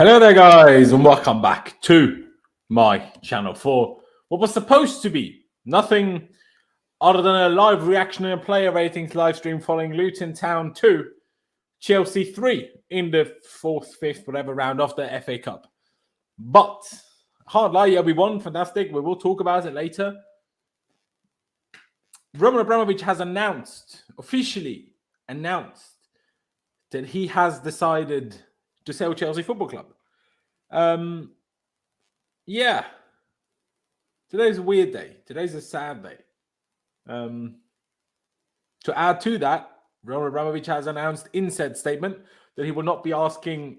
Hello there, guys, and welcome back to my channel for what was supposed to be nothing other than a live reaction and player ratings live stream following Luton Town 2, Chelsea 3 in the 4th, 5th, whatever round of the FA Cup. But, hard lie, yeah, we won, fantastic. We will talk about it later. Roman Abramovich has officially announced, that he has decided to sell Chelsea Football Club. Yeah. Today's a weird day. Today's a sad day. To add to that, Roman Abramovich has announced in said statement that he will not be asking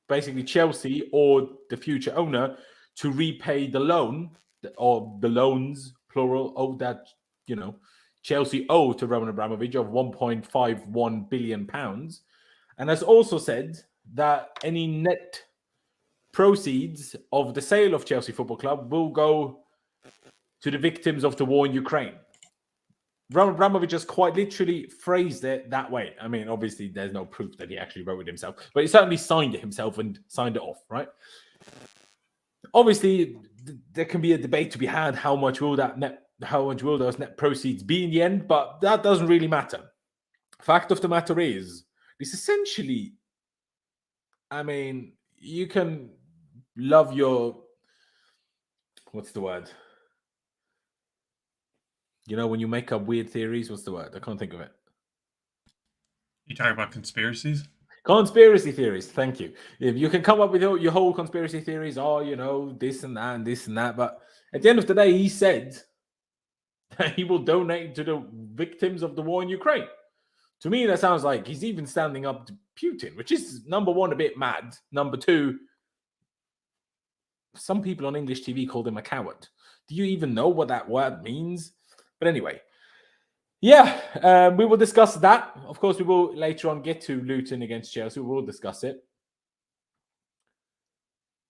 basically Chelsea or the future owner to repay the loan or the loans, plural, that, Chelsea owe to Roman Abramovich of £1.51 billion. And has also said that any net proceeds of the sale of Chelsea Football Club will go to the victims of the war in Ukraine. Roman Abramovich just quite literally phrased it that way. I mean, obviously, there's no proof that he actually wrote it himself, but he certainly signed it himself and signed it off, right? Obviously, there can be a debate to be had. How much will those net proceeds be in the end? But that doesn't really matter. Fact of the matter is, it's essentially, I mean, you can love your, what's the word? When you make up weird theories, what's the word? I can't think of it. You talking about conspiracies? Conspiracy theories, thank you. If you can come up with your whole conspiracy theories, this and that and this and that. But at the end of the day, he said that he will donate to the victims of the war in Ukraine. To me, that sounds like he's even standing up to Putin, which is, number one, a bit mad. Number two, some people on English TV called him a coward. Do you even know what that word means? But anyway, yeah, we will discuss that. Of course, we will later on get to Luton against Chelsea. We will discuss it.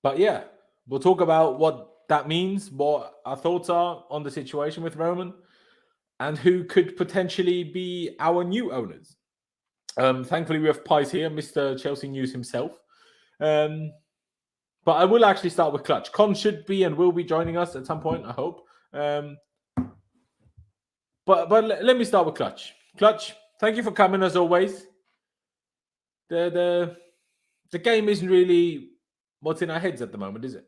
But yeah, we'll talk about what that means, what our thoughts are on the situation with Roman, and who could potentially be our new owners. Thankfully, we have Pies here, Mr. Chelsea News himself. But I will actually start with Clutch. Con should be and will be joining us at some point, I hope. But let me start with Clutch. Clutch, thank you for coming as always. The game isn't really what's in our heads at the moment, is it?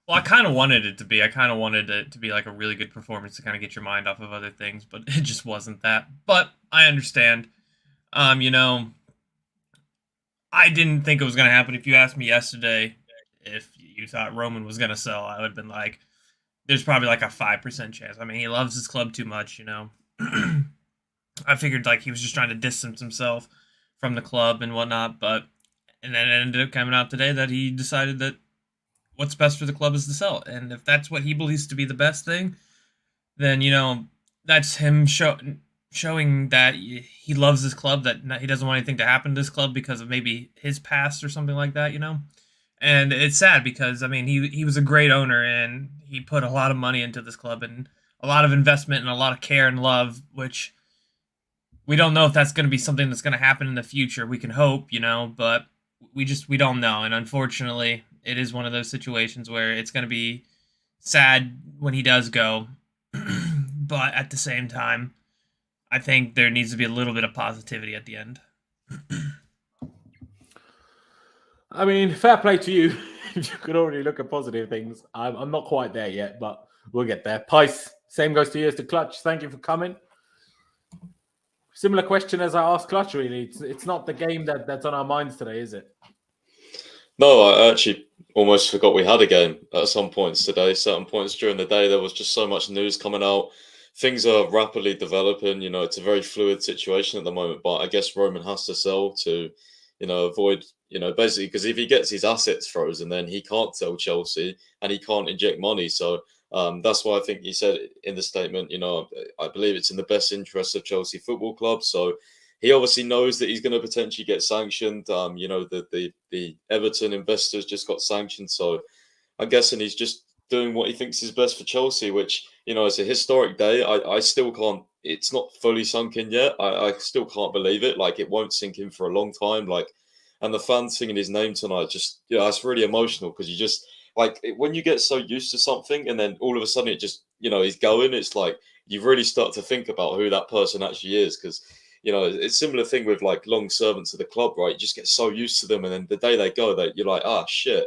Well, I kind of wanted it to be. I kind of wanted it to be like a really good performance to kind of get your mind off of other things, but it just wasn't that. But I understand. I didn't think it was going to happen. If you asked me yesterday if you thought Roman was going to sell, I would have been like, there's probably like a 5% chance. I mean, he loves his club too much, I figured like he was just trying to distance himself from the club and whatnot, and then it ended up coming out today that he decided that what's best for the club is to sell. And if that's what he believes to be the best thing, then, that's him showing that he loves his club, that he doesn't want anything to happen to this club because of maybe his past or something like that, And it's sad because, I mean, he was a great owner and he put a lot of money into this club and a lot of investment and a lot of care and love, which we don't know if that's going to be something that's going to happen in the future. We can hope, but we don't know. And unfortunately, it is one of those situations where it's going to be sad when he does go. But at the same time, I think there needs to be a little bit of positivity at the end. I mean, fair play to you. You could already look at positive things. I'm not quite there yet, but we'll get there. Pice, same goes to you as to Clutch. Thank you for coming. Similar question as I asked Clutch, really. It's not the game that's on our minds today, is it? No, I actually almost forgot we had a game at some points today. Certain points during the day, there was just so much news coming out. Things are rapidly developing. It's a very fluid situation at the moment, but I guess Roman has to sell to, avoid, basically, because if he gets his assets frozen, then he can't sell Chelsea and he can't inject money. So that's why I think he said in the statement, I believe it's in the best interest of Chelsea Football Club. So he obviously knows that he's going to potentially get sanctioned. The Everton investors just got sanctioned. So I'm guessing he's just doing what he thinks is best for Chelsea, which, it's a historic day. I still can't, it's not fully sunk in yet. I still can't believe it. Like, it won't sink in for a long time. Like, and the fans singing his name tonight, just, you know, it's really emotional because you just, like, when you get so used to something and then all of a sudden it just, you know, he's going, it's like you really start to think about who that person actually is, because, you know, it's a similar thing with like long servants of the club, right? You just get so used to them, and then the day they go, that you're like, ah, shit,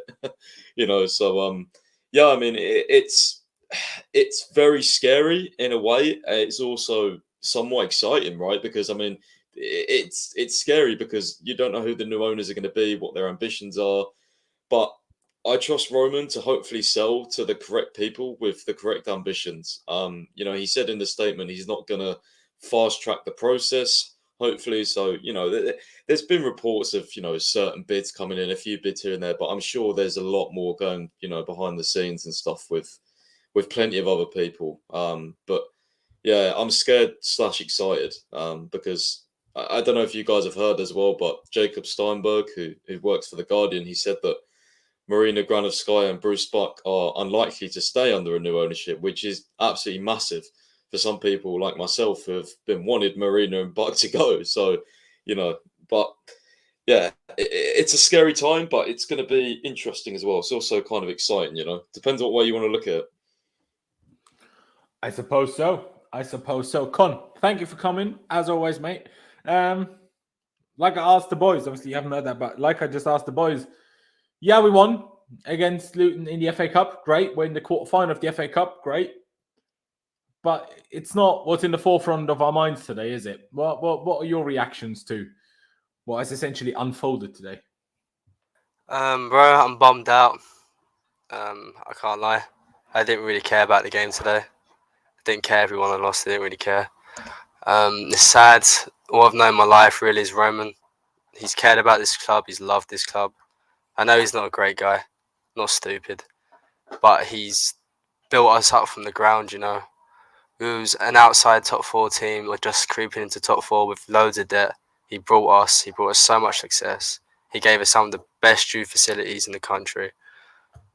you know. So yeah, I mean, it's very scary in a way. It's also somewhat exciting, right? Because I mean, it's scary because you don't know who the new owners are going to be, what their ambitions are. But I trust Roman to hopefully sell to the correct people with the correct ambitions. You know, he said in the statement he's not going to fast track the process, hopefully. So, you know, there's been reports of, you know, certain bids coming in, a few bids here and there, but I'm sure there's a lot more going, you know, behind the scenes and stuff with plenty of other people. But yeah, I'm scared / excited because I don't know if you guys have heard as well, but Jacob Steinberg, who works for The Guardian, he said that Marina Granovskaya and Bruce Buck are unlikely to stay under a new ownership, which is absolutely massive for some people like myself who have been wanted Marina and Buck to go. So, you know, but yeah, it's a scary time, but it's going to be interesting as well. It's also kind of exciting, you know. Depends what way you want to look at it. I suppose so. Con, thank you for coming, as always, mate. Like I asked the boys, obviously you haven't heard that, but like I just asked the boys, yeah, we won against Luton in the FA Cup. Great. We're in the quarterfinal of the FA Cup. Great. But it's not what's in the forefront of our minds today, is it? What are your reactions to what has essentially unfolded today? Bro, I'm bummed out. I can't lie. I didn't really care about the game today. I didn't care if we won or lost. I didn't really care. It's sad. All I've known my life really is Roman. He's cared about this club. He's loved this club. I know he's not a great guy, not stupid, but he's built us up from the ground, you know. We was an outside top 4 team, or just creeping into top 4 with loads of debt. He brought us so much success. He gave us some of the best youth facilities in the country,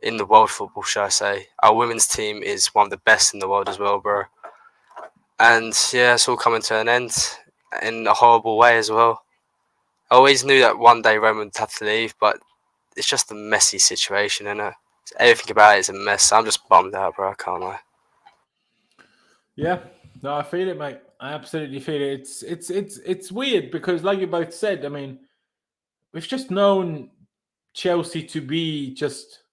in the world football, shall I say. Our women's team is one of the best in the world as well, bro. And yeah, it's all coming to an end in a horrible way as well. I always knew that one day Roman would have to leave, but it's just a messy situation, innit? Everything about it is a mess. I'm just bummed out, bro. I can't lie. Yeah, no, I feel it, mate. I absolutely feel it. It's weird because, like you both said, I mean, we've just known Chelsea to be just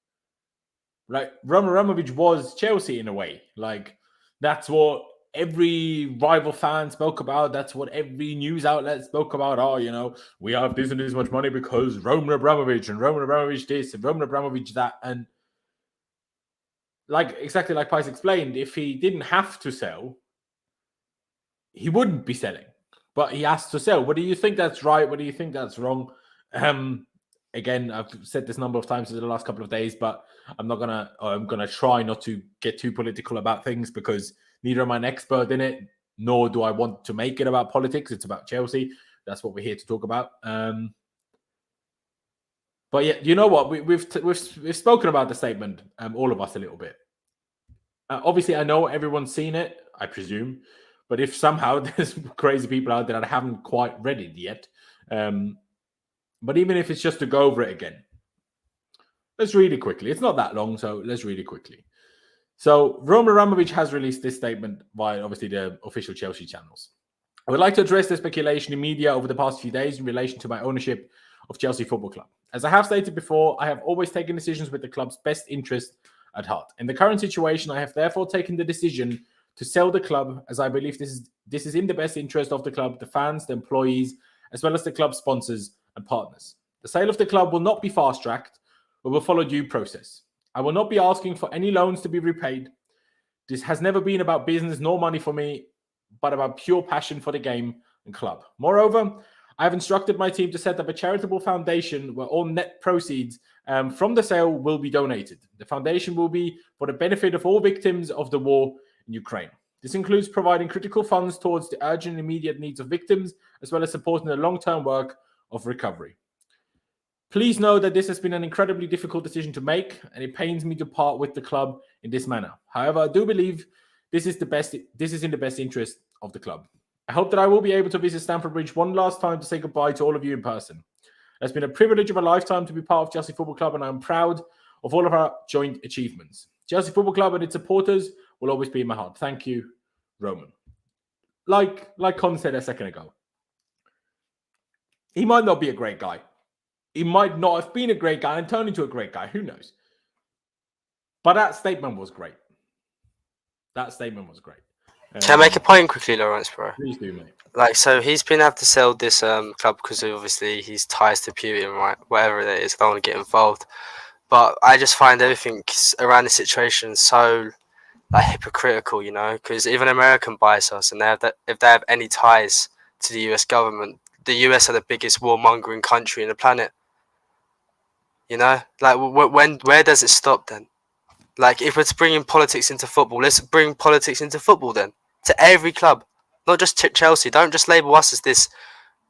like Abramovich was Chelsea in a way. Like that's what every rival fan spoke about. That's what every news outlet spoke about. Oh, you know, we have this and this much money because Roman Abramovich and Roman Abramovich this and Roman Abramovich that. And like exactly like Pice explained, if he didn't have to sell, he wouldn't be selling. But he has to sell. What do you think that's right? What do you think that's wrong? Again, I've said this a number of times in the last couple of days, but I'm gonna try not to get too political about things because neither am I an expert in it, nor do I want to make it about politics. It's about Chelsea. That's what we're here to talk about. But yeah, you know what? We've spoken about the statement, all of us a little bit. Obviously, I know everyone's seen it, I presume. But if somehow there's crazy people out there that haven't quite read it yet, but even if it's just to go over it again, let's read it quickly. It's not that long, so let's read it quickly. So Roman Abramovich has released this statement via obviously the official Chelsea channels. I would like to address the speculation in media over the past few days in relation to my ownership of Chelsea Football Club. As I have stated before, I have always taken decisions with the club's best interest at heart. In the current situation, I have therefore taken the decision to sell the club, as I believe this is in the best interest of the club, the fans, the employees, as well as the club sponsors and partners. The sale of the club will not be fast-tracked, but will follow due process. I will not be asking for any loans to be repaid. This has never been about business nor money for me, but about pure passion for the game and club. Moreover, I have instructed my team to set up a charitable foundation where all net proceeds from the sale will be donated. The foundation will be for the benefit of all victims of the war in Ukraine. This includes providing critical funds towards the urgent and immediate needs of victims, as well as supporting the long-term work of recovery. Please know that this has been an incredibly difficult decision to make, and it pains me to part with the club in this manner. However, I do believe this is in the best interest of the club. I hope that I will be able to visit Stamford Bridge one last time to say goodbye to all of you in person. It's been a privilege of a lifetime to be part of Chelsea Football Club, and I'm proud of all of our joint achievements. Chelsea Football Club and its supporters will always be in my heart. Thank you, Roman. Like Con said a second ago, he might not be a great guy. He might not have been a great guy and turned into a great guy. Who knows? But that statement was great. That statement was great. Can I make a point quickly, Laurenz, bro? Please do, mate. Like, so he's been able to sell this club because obviously he's ties to Putin, right? Whatever it is, I don't want to get involved. But I just find everything around the situation so like hypocritical, you know, because even American buys us, and if they have any ties to the US government, the US are the biggest warmongering country in the planet. You know, like where does it stop then? Like, if it's bringing politics into football, let's bring politics into football then to every club, not just Chelsea. Don't just label us as this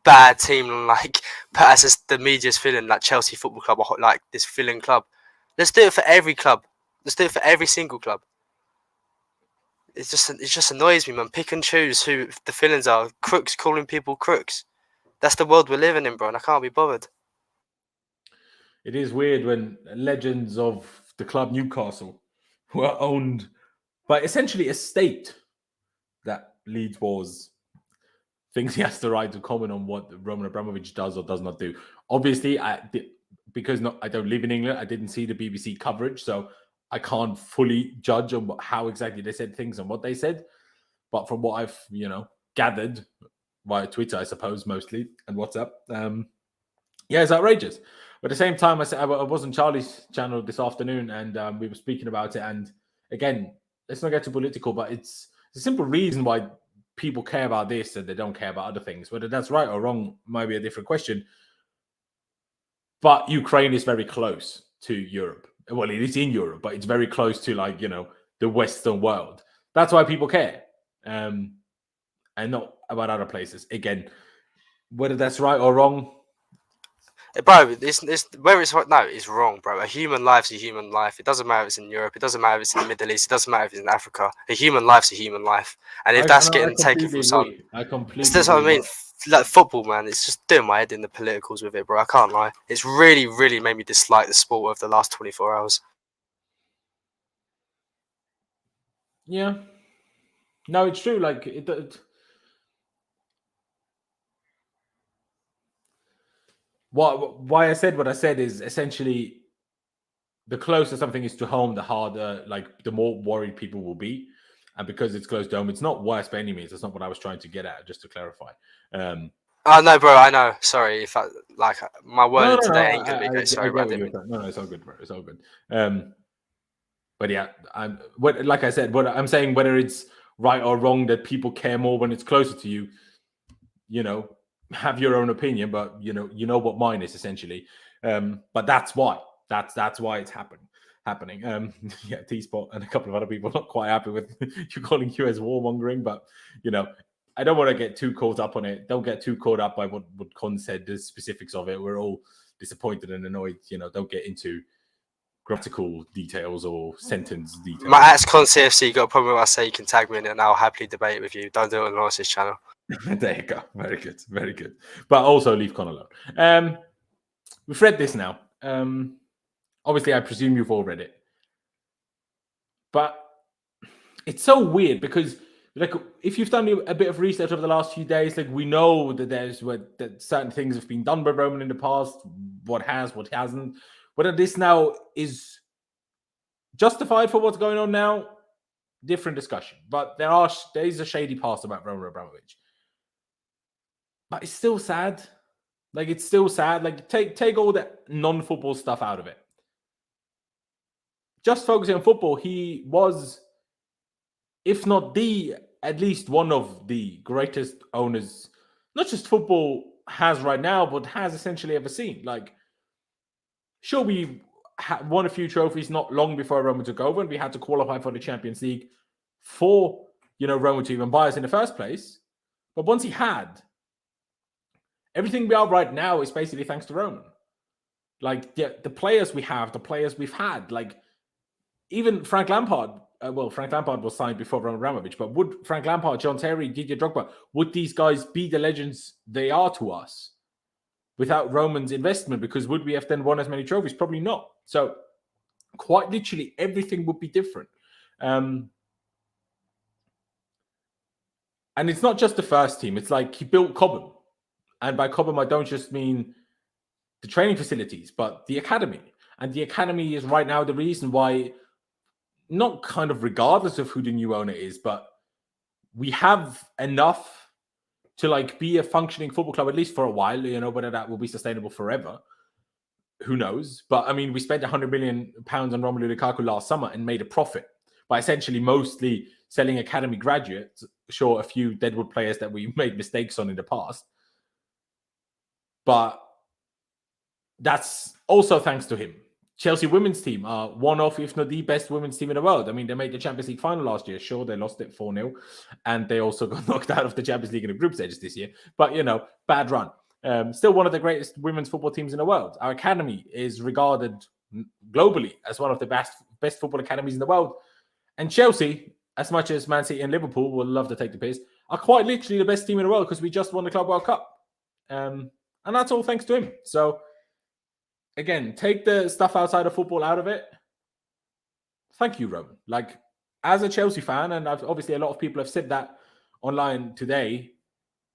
bad team, like as the media's feeling like Chelsea Football Club, or like this filling club. Let's do it for every club. Let's do it for every single club. It just annoys me, man. Pick and choose who the feelings are. Crooks calling people crooks. That's the world we're living in, bro, and I can't be bothered. It is weird when legends of the club Newcastle were owned by essentially a state that Leeds was thinks he has the right to comment on what Roman Abramovich does or does not do. Obviously, because I don't live in England, I didn't see the BBC coverage, so I can't fully judge on how exactly they said things and what they said. But from what I've, gathered via Twitter, I suppose, mostly, and WhatsApp, it's outrageous. But at the same time, I was on Charlie's channel this afternoon, and we were speaking about it. And again, let's not get too political, but it's a simple reason why people care about this and they don't care about other things. Whether that's right or wrong might be a different question. But Ukraine is very close to Europe. Well, it is in Europe, but it's very close to, the Western world. That's why people care, and not about other places. Again, whether that's right or wrong, bro, where it's right now is wrong, bro. A human life's a human life. It doesn't matter if it's in Europe. It doesn't matter if it's in the Middle East. It doesn't matter if it's in Africa. A human life's a human life. And if that's getting taken from some, that's what I mean. Like football, man, it's just doing my head in the politicals with it, bro. I can't lie. It's really, really made me dislike the sport of the last 24 hours. Yeah. No, it's true. Why I said what I said is essentially the closer something is to home, the harder, the more worried people will be. And because it's close to home, it's not worse by any means. That's not what I was trying to get at, just to clarify. Oh, no, bro, I know. Sorry if my word today ain't going to be good. Sorry, bro. No, it's all good, bro. It's all good. But yeah, like I said, what I'm saying, whether it's right or wrong that people care more when it's closer to you, have your own opinion, but you know what mine is essentially. But that's why it's happening. T-Spot and a couple of other people not quite happy with you calling US warmongering, but I don't want to get too caught up on it. Don't get too caught up by what Con said, the specifics of it. We're all disappointed and annoyed. Don't get into grammatical details or sentence details. My ex-Con CFC got a problem with I say you can tag me in it, and I'll happily debate with you. Don't do it on Lawrence's channel. There you go. Very good. Very good. But also leave Con alone. We've read this now. Obviously, I presume you've all read it. But it's so weird because, if you've done a bit of research over the last few days, we know that that certain things have been done by Roman in the past, what hasn't. Whether this now is justified for what's going on now, different discussion. But there is a shady past about Roman Abramovich. But it's still sad. It's still sad. Take all the non-football stuff out of it. Just focusing on football, he was, if not at least one of the greatest owners, not just football has right now, but has essentially ever seen. Sure, we won a few trophies not long before Roman took over, and we had to qualify for the Champions League for, Roman to even buy us in the first place. But once he had, everything we are right now is basically thanks to Roman. The players we have, the players we've had, even Frank Lampard. Frank Lampard was signed before Roman Abramovich, but would Frank Lampard, John Terry, Didier Drogba, would these guys be the legends they are to us without Roman's investment, because would we have then won as many trophies? Probably not. So quite literally everything would be different. And it's not just the first team. It's like he built Cobham. And by Cobham, I don't just mean the training facilities, but the academy. And the academy is right now the reason why, not kind of regardless of who the new owner is, but we have enough to like be a functioning football club, at least for a while. You know, whether that will be sustainable forever, who knows? But I mean, we spent £100 million on Romelu Lukaku last summer and made a profit by essentially mostly selling academy graduates. Sure, a few Deadwood players that we made mistakes on in the past, but that's also thanks to him. Chelsea women's team are one of, if not the best women's team in the world. I mean, they made the Champions League final last year. Sure, they lost it 4-0. And they also got knocked out of the Champions League in the group stages this year. But, you know, bad run. Still one of the greatest women's football teams in the world. Our academy is regarded globally as one of the best football academies in the world. And Chelsea, as much as Man City and Liverpool will love to take the piss, are quite literally the best team in the world because we just won the Club World Cup. And that's all thanks to him. So, again, take the stuff outside of football out of it. Thank you, Roman. Like, as a Chelsea fan, and obviously a lot of people have said that online today,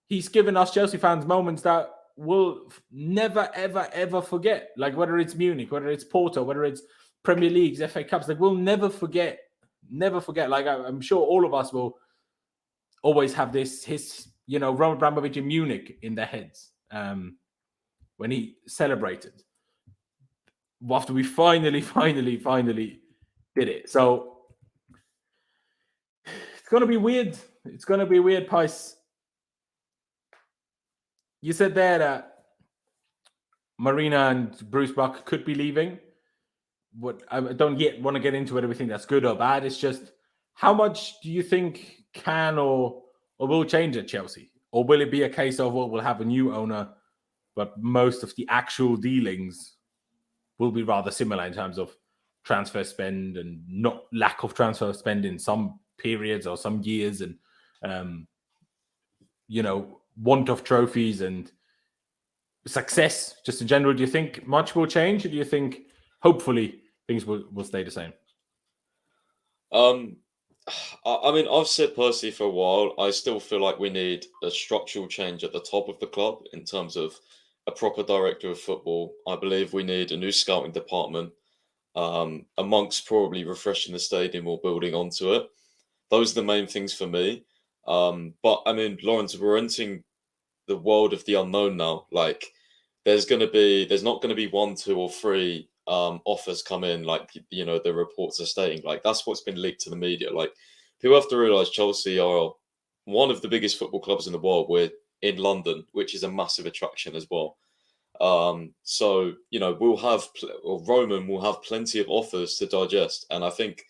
he's given us Chelsea fans moments that we'll never, ever, ever forget. Like, whether it's Munich, whether it's Porto, whether it's Premier Leagues, FA Cups, like, we'll never forget. Never forget. Like, I'm sure all of us will always have his Roman Abramovich in Munich in their heads when he celebrated. After we finally did it. So it's going to be weird. It's going to be weird, Pice. You said there that Marina and Bruce Buck could be leaving. What I don't yet want to get into whether we think that's good or bad. It's just, how much do you think can or will change at Chelsea? Or will it be a case of, well, we'll have a new owner, but most of the actual dealings will be rather similar in terms of transfer spend and not lack of transfer spend in some periods or some years, and want of trophies and success just in general? Do you think much will change, or do you think hopefully things will stay the same? I mean, I've said personally for a while, I still feel like we need a structural change at the top of the club in terms of a proper director of football. I believe we need a new scouting department, amongst probably refreshing the stadium or building onto it. Those are the main things for me. But I mean, Laurenz, we're entering the world of the unknown now. Like, there's not going to be 1, 2, or 3 offers come in, like, the reports are stating. Like, that's what's been leaked to the media. Like, people have to realize Chelsea are one of the biggest football clubs in the world. We're in London, which is a massive attraction as well. So, Roman will have plenty of offers to digest. And I think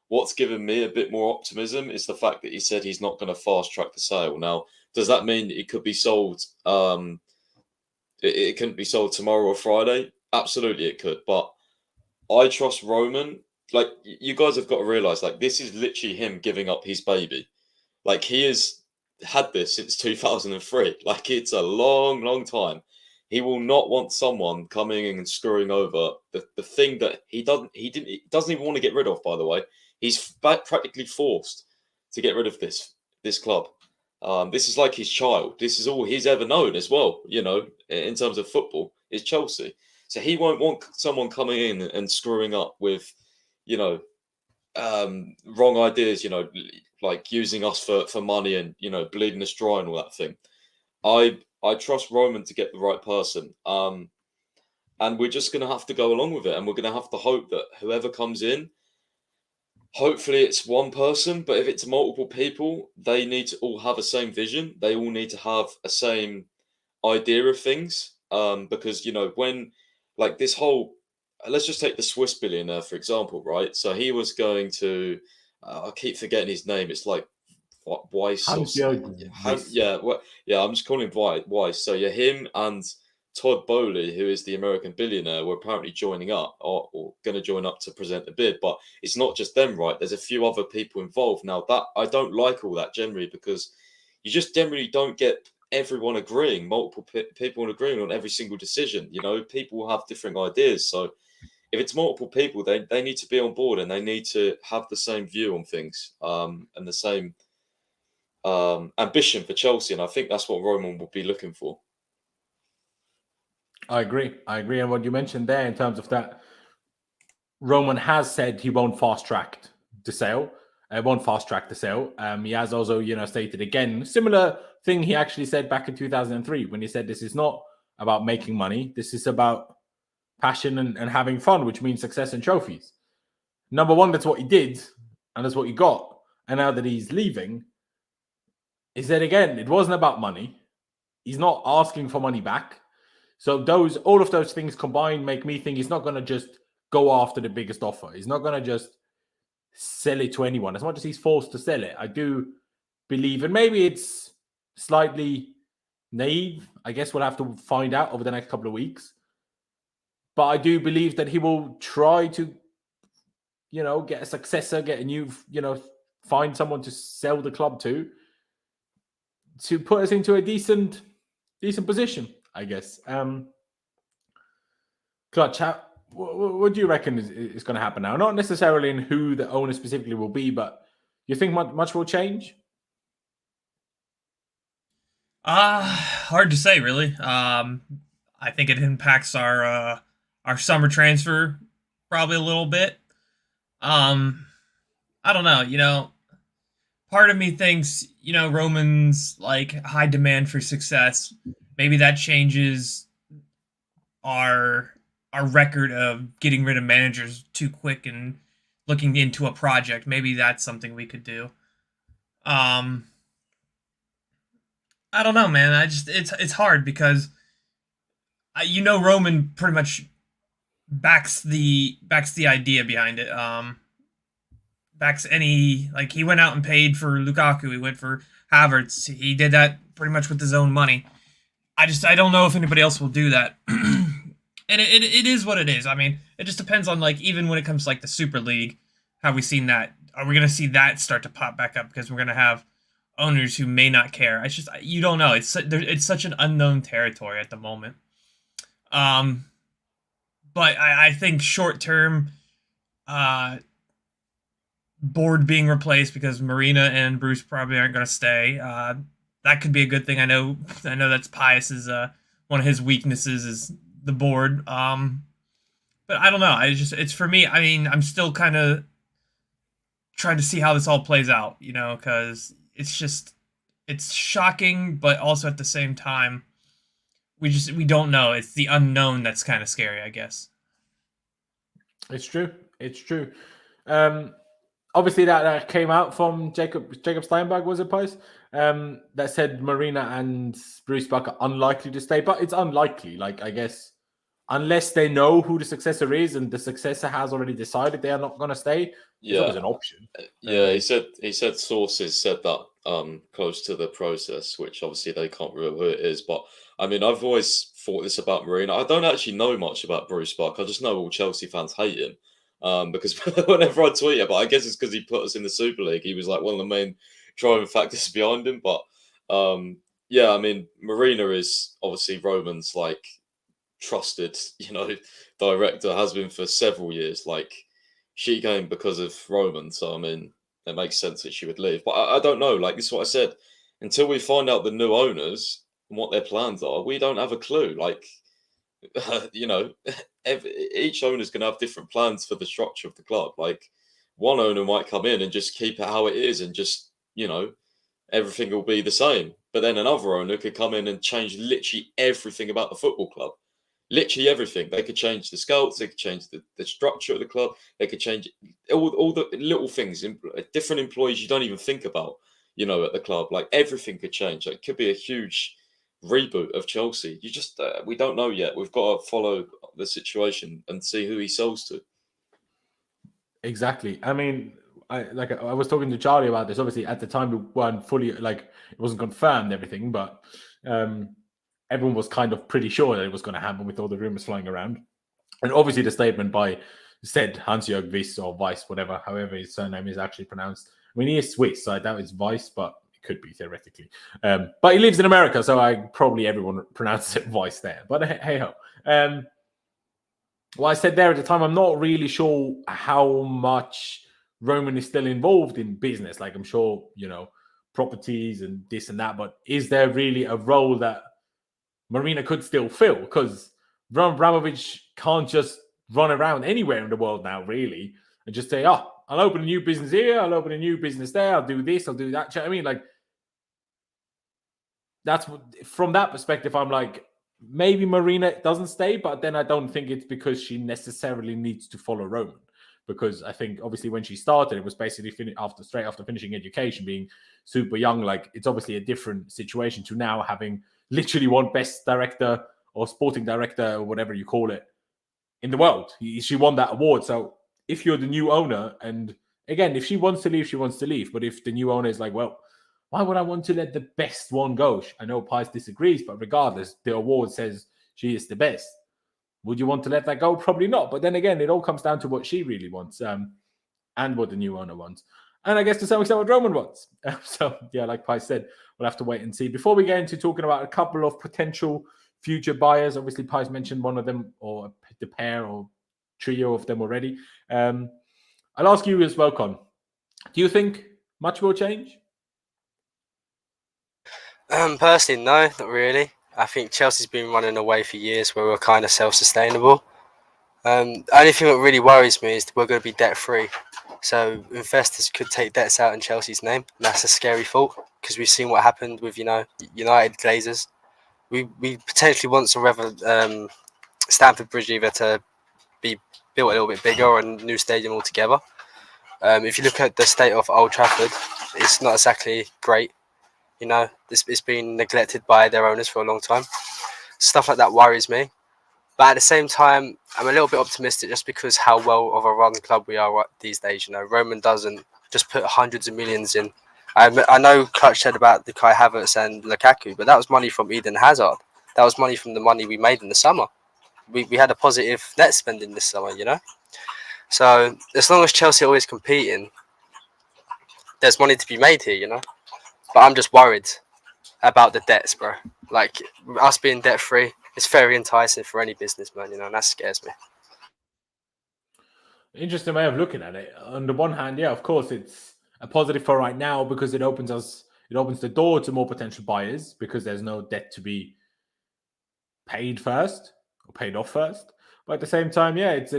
what's given me a bit more optimism is the fact that he said he's not going to fast track the sale. Now, does that mean it could be sold? It couldn't be sold tomorrow or Friday? Absolutely, it could. But I trust Roman. Like, you guys have got to realize, like, this is literally him giving up his baby. Like, he has had this since 2003. Like, it's a long, long time. He will not want someone coming in and screwing over the thing that he doesn't even want to get rid of, by the way. He's practically forced to get rid of this club. This is like his child. This is all he's ever known as well, in terms of football, is Chelsea. So he won't want someone coming in and screwing up with, wrong ideas, like using us for money and, bleeding us dry and all that thing. I trust Roman to get the right person. And we're just going to have to go along with it. And we're going to have to hope that whoever comes in, hopefully it's one person, but if it's multiple people, they need to all have a same vision. They all need to have a same idea of things. Because, when, like, this whole, let's just take the Swiss billionaire, for example, right? So he was going to, I keep forgetting his name. It's like Weiss. I'm just calling him Weiss. So yeah, him and Todd Bowley, who is the American billionaire, were apparently joining up or going to join up to present the bid. But it's not just them, right? There's a few other people involved. Now, that I don't like all that generally, because you just generally don't get everyone agreeing, multiple people agreeing on every single decision. You know, people have different ideas. So if it's multiple people, they need to be on board and they need to have the same view on things and the same ambition for Chelsea. And I think that's what Roman will be looking for. I agree. And what you mentioned there in terms of that, Roman has said he won't fast track the sale. He has also, stated again, similar thing he actually said back in 2003 when he said this is not about making money. This is about passion and having fun, which means success and trophies. Number one, that's what he did, and that's what he got. And now that he's leaving, he said again, it wasn't about money. He's not asking for money back. So all of those things combined make me think he's not going to just go after the biggest offer. He's not going to just sell it to anyone. As much as he's forced to sell it, I do believe, and maybe it's slightly naive. I guess we'll have to find out over the next couple of weeks. But I do believe that he will try to, get a successor, get a new, find someone to sell the club to put us into a decent position, I guess. Clutch, what do you reckon is going to happen now? Not necessarily in who the owner specifically will be, but you think much will change? Hard to say, really. I think it impacts our summer transfer probably a little bit. I don't know. Part of me thinks, Roman's like high demand for success. Maybe that changes our record of getting rid of managers too quick and looking into a project. Maybe that's something we could do. I don't know, man. It's hard because Roman pretty much backs the idea behind it. Backs any, like, he went out and paid for Lukaku. He went for Havertz. He did that pretty much with his own money. I don't know if anybody else will do that. And it is what it is. I mean, it just depends on, like, even when it comes to, like, the Super League, have we seen that? Are we going to see that start to pop back up? Because we're going to have owners who may not care. You don't know. It's such an unknown territory at the moment. But I think short term, board being replaced because Marina and Bruce probably aren't going to stay. That could be a good thing. I know that's Pius's one of his weaknesses is the board. But I don't know. It's for me. I mean, I'm still kind of trying to see how this all plays out, because it's shocking, but also at the same time, we don't know. It's the unknown that's kind of scary, I guess. It's true. Obviously, that came out from Jacob Steinberg, was it, post? That said Marina and Bruce Buck are unlikely to stay, but it's unlikely. Like, I guess, unless they know who the successor is and the successor has already decided they are not going to stay, it's always an option. Yeah, he said sources said that close to the process, which obviously they can't reveal who it is. But I mean, I've always thought this about Marina. I don't actually know much about Bruce Buck. I just know all Chelsea fans hate him. Because whenever I tweet it, but I guess it's because he put us in the Super League. He was like one of the main driving factors behind him. But yeah, I mean, Marina is obviously Roman's like trusted, director, has been for several years. Like, she came because of Roman, so I mean, it makes sense that she would leave. But I don't know. Like, this is what I said. Until we find out the new owners and what their plans are, we don't have a clue. Like, each owner's going to have different plans for the structure of the club. Like, one owner might come in and just keep it how it is and just, everything will be the same. But then another owner could come in and change literally everything about the football club. Literally everything. They could change the scouts. They could change the structure of the club. They could change all the little things. Different employees you don't even think about, at the club. Like, everything could change. Like, it could be a huge reboot of Chelsea. You just we don't know yet. We've got to follow the situation and see who he sells to. Exactly. I mean, I was talking to Charlie about this. Obviously, at the time we weren't fully, like, it wasn't confirmed everything, but everyone was kind of pretty sure that it was going to happen with all the rumors flying around. And obviously, the statement by said Hans-Jörg Wyss or Weiss, whatever, however his surname is actually pronounced. I mean, he is Swiss, so I doubt it's Weiss, but it could be theoretically. But he lives in America, so probably everyone pronounces it Vice there. But hey ho. Well, I said there at the time, I'm not really sure how much Roman is still involved in business. Like, I'm sure, properties and this and that, but is there really a role that Marina could still fill? Because Abramovich can't just run around anywhere in the world now, really, and just say, I'll open a new business here, I'll open a new business there, I'll do this, I'll do that. I mean, like, that's from that perspective, I'm like, maybe Marina doesn't stay, but then I don't think it's because she necessarily needs to follow Roman. Because I think, obviously, when she started, it was basically straight after finishing education, being super young. Like, it's obviously a different situation to now having literally won best director or sporting director or whatever you call it in the world. She won that award. So if you're the new owner, and again, if she wants to leave, she wants to leave. But if the new owner is like, well, why would I want to let the best one go? I know Pies disagrees, but regardless, the award says she is the best. Would you want to let that go? Probably not. But then again, it all comes down to what she really wants and what the new owner wants. And I guess to some extent what Roman wants. So, yeah, like Pies said, we'll have to wait and see. Before we get into talking about a couple of potential future buyers, obviously Pies mentioned one of them, or the pair or trio of them already. I'll ask you as well, Con. Do you think much will change? Personally, no, not really. I think Chelsea's been running away for years where we're kind of self-sustainable. The only thing that really worries me is that we're going to be debt-free. So investors could take debts out in Chelsea's name. And that's a scary thought because we've seen what happened with, United Glazers. We potentially want some Stamford Bridge either to be built a little bit bigger or a new stadium altogether. If you look at the state of Old Trafford, it's not exactly great. It's been neglected by their owners for a long time. Stuff like that worries me. But at the same time, I'm a little bit optimistic just because how well of a run club we are these days. Roman doesn't just put hundreds of millions in. I know Clutch said about the Kai Havertz and Lukaku, but that was money from Eden Hazard. That was money from the money we made in the summer. We had a positive net spending this summer, So as long as Chelsea are always competing, there's money to be made here, But I'm just worried about the debts, bro. Like, us being debt-free, it's very enticing for any businessman, and that scares me. Interesting way of looking at it. On the one hand, yeah, of course, it's a positive for right now because it opens the door to more potential buyers because there's no debt to be paid first or paid off first. But at the same time, yeah, it's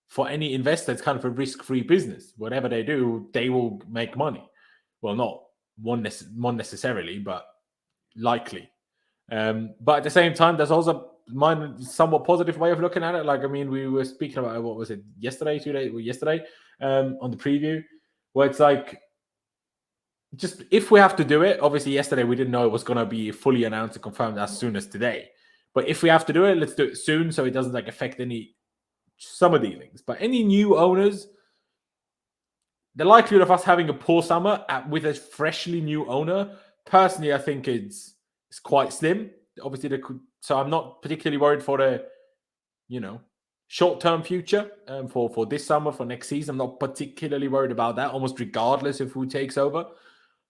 for any investor, it's kind of a risk-free business. Whatever they do, they will make money. Well, not one necessarily, but likely. But at the same time, there's also somewhat positive way of looking at it. Like, I mean, we were speaking about, what was it, yesterday on the preview, where it's like, just if we have to do it, obviously yesterday we didn't know it was going to be fully announced and confirmed as soon as today. But if we have to do it, let's do it soon so it doesn't like affect any summer dealings. But any new owners, the likelihood of us having a poor summer with a freshly new owner, personally, I think it's quite slim. Obviously, so I'm not particularly worried for the, short-term future for this summer, for next season. I'm not particularly worried about that, almost regardless of who takes over.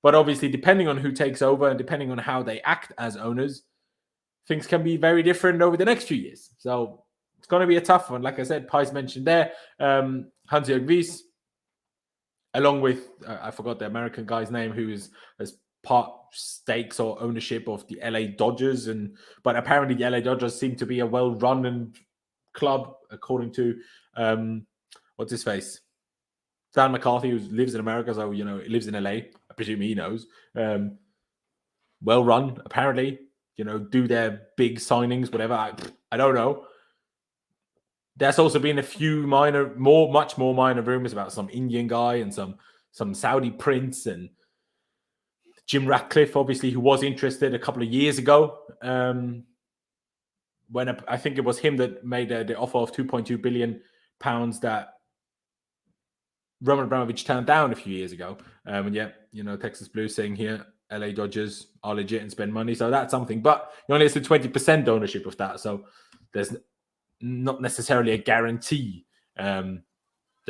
But obviously, depending on who takes over and depending on how they act as owners, things can be very different over the next few years. So it's going to be a tough one. Like I said, Pies mentioned there, Hans-Jörg Wyss, along with, I forgot the American guy's name, who has part stakes or ownership of the LA Dodgers. But apparently the LA Dodgers seem to be a well-run club, according to, what's his face? Stan McCarthy, who lives in America, so, he lives in LA. I presume he knows. Well-run, apparently. Do their big signings, whatever. I don't know. There's also been a few much more minor rumors about some Indian guy and some Saudi prince and Jim Ratcliffe, obviously, who was interested a couple of years ago. When I think it was him that made the offer of £2.2 billion that Roman Abramovich turned down a few years ago. And yeah, Texas Blues saying here, LA Dodgers are legit and spend money. So that's something. But he only has the 20% ownership of that. So there's not necessarily a guarantee that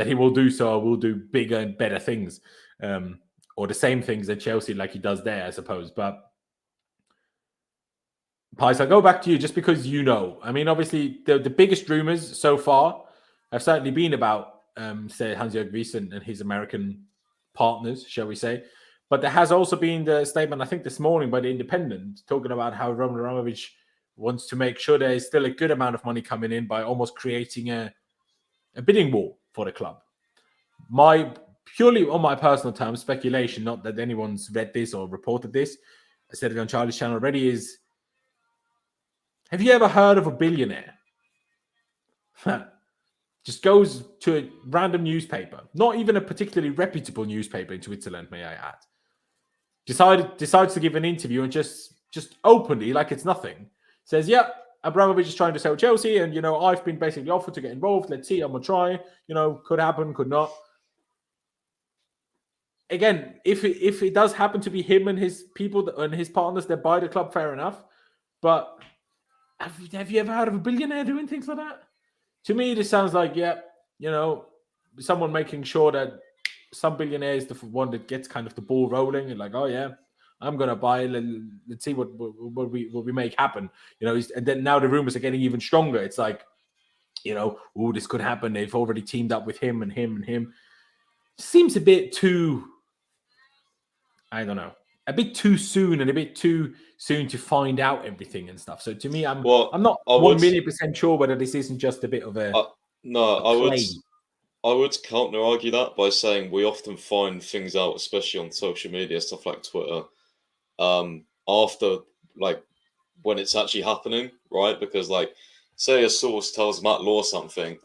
he will do so or will do bigger and better things or the same things at Chelsea like he does there, I suppose. But Pies, I'll go back to you just because you know. I mean, obviously, the biggest rumors so far have certainly been about, say, Hans-Jörg Wyss and his American partners, shall we say. But there has also been the statement, I think this morning, by the Independent, talking about how Roman Abramovich wants to make sure there is still a good amount of money coming in by almost creating a bidding war for the club. Purely on my personal terms, speculation, not that anyone's read this or reported this, I said it on Charlie's channel already, is, have you ever heard of a billionaire just goes to a random newspaper, not even a particularly reputable newspaper in Switzerland, may I add, decides to give an interview and just openly, like it's nothing, says, yeah, Abramovich is trying to sell Chelsea, and, I've been basically offered to get involved. Let's see, I'm going to try. Could happen, could not. Again, if it does happen to be him and his people and his partners that buy the club, fair enough. But have you ever heard of a billionaire doing things like that? To me, this sounds like, someone making sure that some billionaire is the one that gets kind of the ball rolling and like, oh yeah, I'm gonna buy. Let's see what we make happen. And then now the rumors are getting even stronger. It's like, oh, this could happen. They've already teamed up with him and him and him. Seems a bit too, I don't know, a bit too soon and a bit too soon to find out everything and stuff. So to me, I'm not 1,000,000% sure whether this isn't just a bit of a I would counter argue that by saying we often find things out, especially on social media, stuff like Twitter, after like when it's actually happening, right? Because like, say a source tells Matt Law something,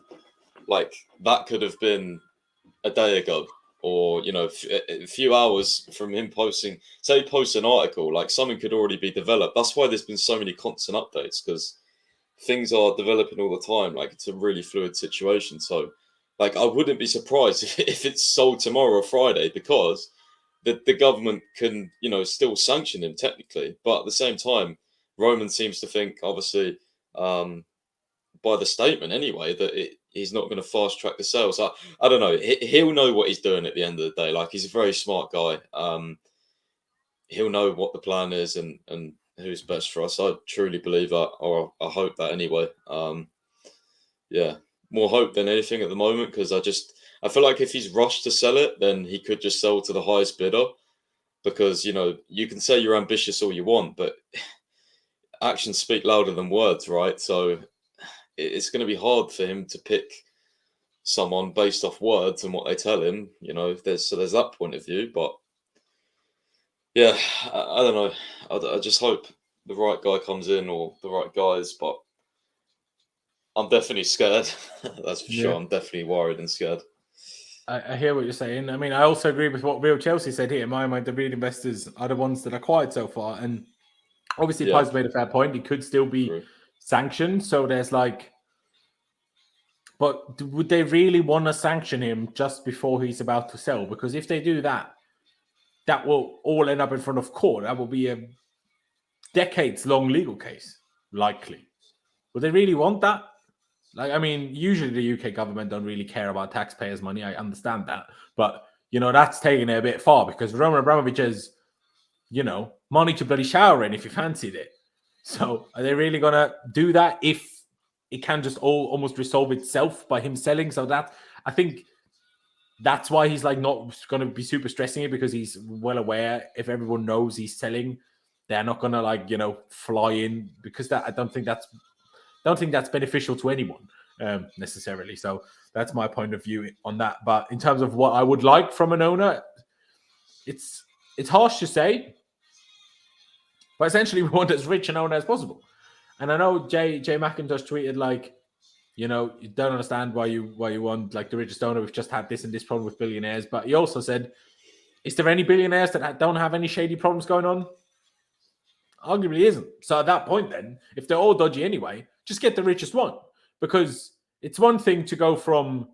like that could have been a day ago, or a few hours from him posting. Say he posts an article, like something could already be developed. That's why there's been so many constant updates, because things are developing all the time. Like, it's a really fluid situation. So like, I wouldn't be surprised if it's sold tomorrow or Friday, because the government can still sanction him technically. But at the same time, Roman seems to think, obviously, by the statement anyway, that he's not going to fast track the sales. I don't know. He'll know what he's doing at the end of the day. Like, he's a very smart guy. He'll know what the plan is and who's best for us. I truly believe that, or I hope that anyway. Yeah, more hope than anything at the moment, because I feel like if he's rushed to sell it, then he could just sell to the highest bidder, because you can say you're ambitious all you want, but actions speak louder than words, right? So it's going to be hard for him to pick someone based off words and what they tell him, there's that point of view. But yeah, I don't know. I just hope the right guy comes in, or the right guys, but I'm definitely scared. That's for sure. I'm definitely worried and scared. I hear what you're saying. I mean, I also agree with what Real Chelsea said here. In my mind, the real investors are the ones that are quiet so far. And obviously, Pies made a fair point. It could still be sanctioned. So there's like, but would they really want to sanction him just before he's about to sell? Because if they do that, that will all end up in front of court. That will be a decades-long legal case, likely. Would they really want that? Like, I mean, usually the UK government don't really care about taxpayers' money. I understand that. But, that's taking it a bit far, because Roman Abramovich has, money to bloody shower in if you fancied it. So are they really going to do that if it can just almost resolve itself by him selling? So that, I think that's why he's like not going to be super stressing it, because he's well aware if everyone knows he's selling, they're not going to fly in, because I don't think that's beneficial to anyone necessarily. So that's my point of view on that. But in terms of what I would like from an owner, it's harsh to say, but essentially we want as rich an owner as possible. And I know Jay McIntosh tweeted like, you don't understand why you want like the richest owner. We've just had this and this problem with billionaires. But he also said, is there any billionaires that don't have any shady problems going on? Arguably isn't. So at that point then, if they're all dodgy anyway, just get the richest one. Because it's one thing to go from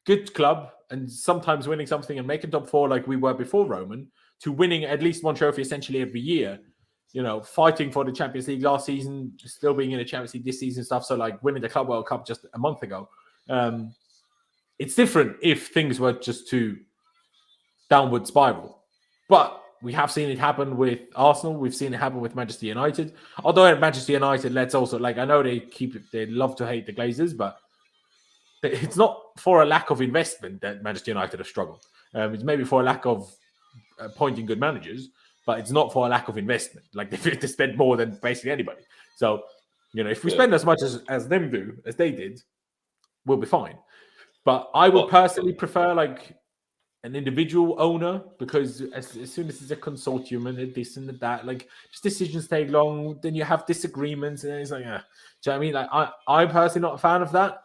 good club and sometimes winning something and making top four like we were before Roman, to winning at least one trophy essentially every year. Fighting for the Champions League last season, still being in the Champions League this season stuff. So like winning the Club World Cup just a month ago. It's different if things were just to downward spiral. But we have seen it happen with Arsenal. We've seen it happen with Manchester United. Although at Manchester United, let's also I know they love to hate the Glazers, but it's not for a lack of investment that Manchester United have struggled. It's maybe for a lack of appointing good managers, but it's not for a lack of investment. Like they spend more than basically anybody. So, if we spend as much as they did, we'll be fine. But I would personally prefer an individual owner, because as soon as it's a consortium and this and that, just decisions take long, then you have disagreements, and it's like, do you know what I mean? I'm personally not a fan of that.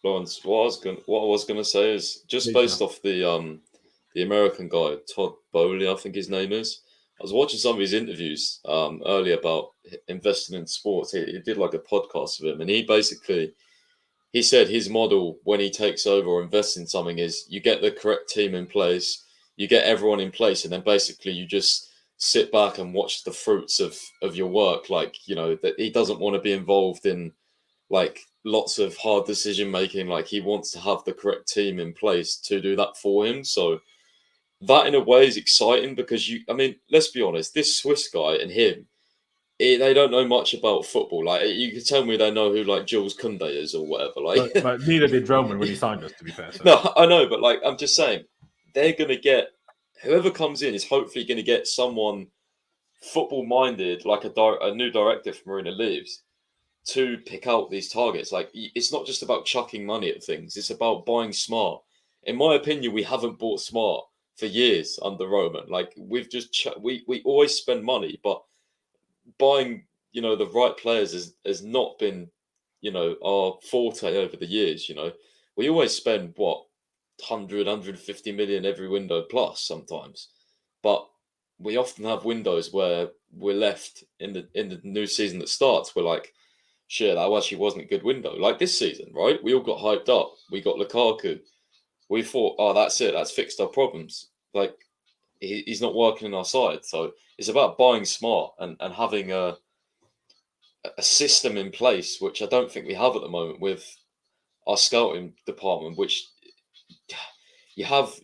Laurenz, what I was gonna say is just based off the American guy, Todd Bowley, I think his name is. I was watching some of his interviews earlier about investing in sports. He did a podcast with him, and he said his model when he takes over or invests in something is you get the correct team in place, you get everyone in place, and then basically you just sit back and watch the fruits of your work. That he doesn't want to be involved in lots of hard decision making. He wants to have the correct team in place to do that for him. So that in a way is exciting because let's be honest, this Swiss guy and him, they don't know much about football. You could tell me they know who Jules Koundé is or whatever. But neither did Roman when he signed us, to be fair. So. No, I know, but I'm just saying they're going to get whoever comes in is hopefully going to get someone football minded, a new director from Marina leaves, to pick out these targets. It's not just about chucking money at things; it's about buying smart. In my opinion, we haven't bought smart for years under Roman. We've just we always spend money, but buying the right players has not been our forte over the years. We always spend 150 million every window plus sometimes, but we often have windows where we're left in the new season that starts. We're like, shit, that actually wasn't a good window. Like this season, right? We all got hyped up. We got Lukaku. We thought, oh, that's it. That's fixed our problems. He's not working on our side. So it's about buying smart and having a system in place, which I don't think we have at the moment with our scouting department, which you have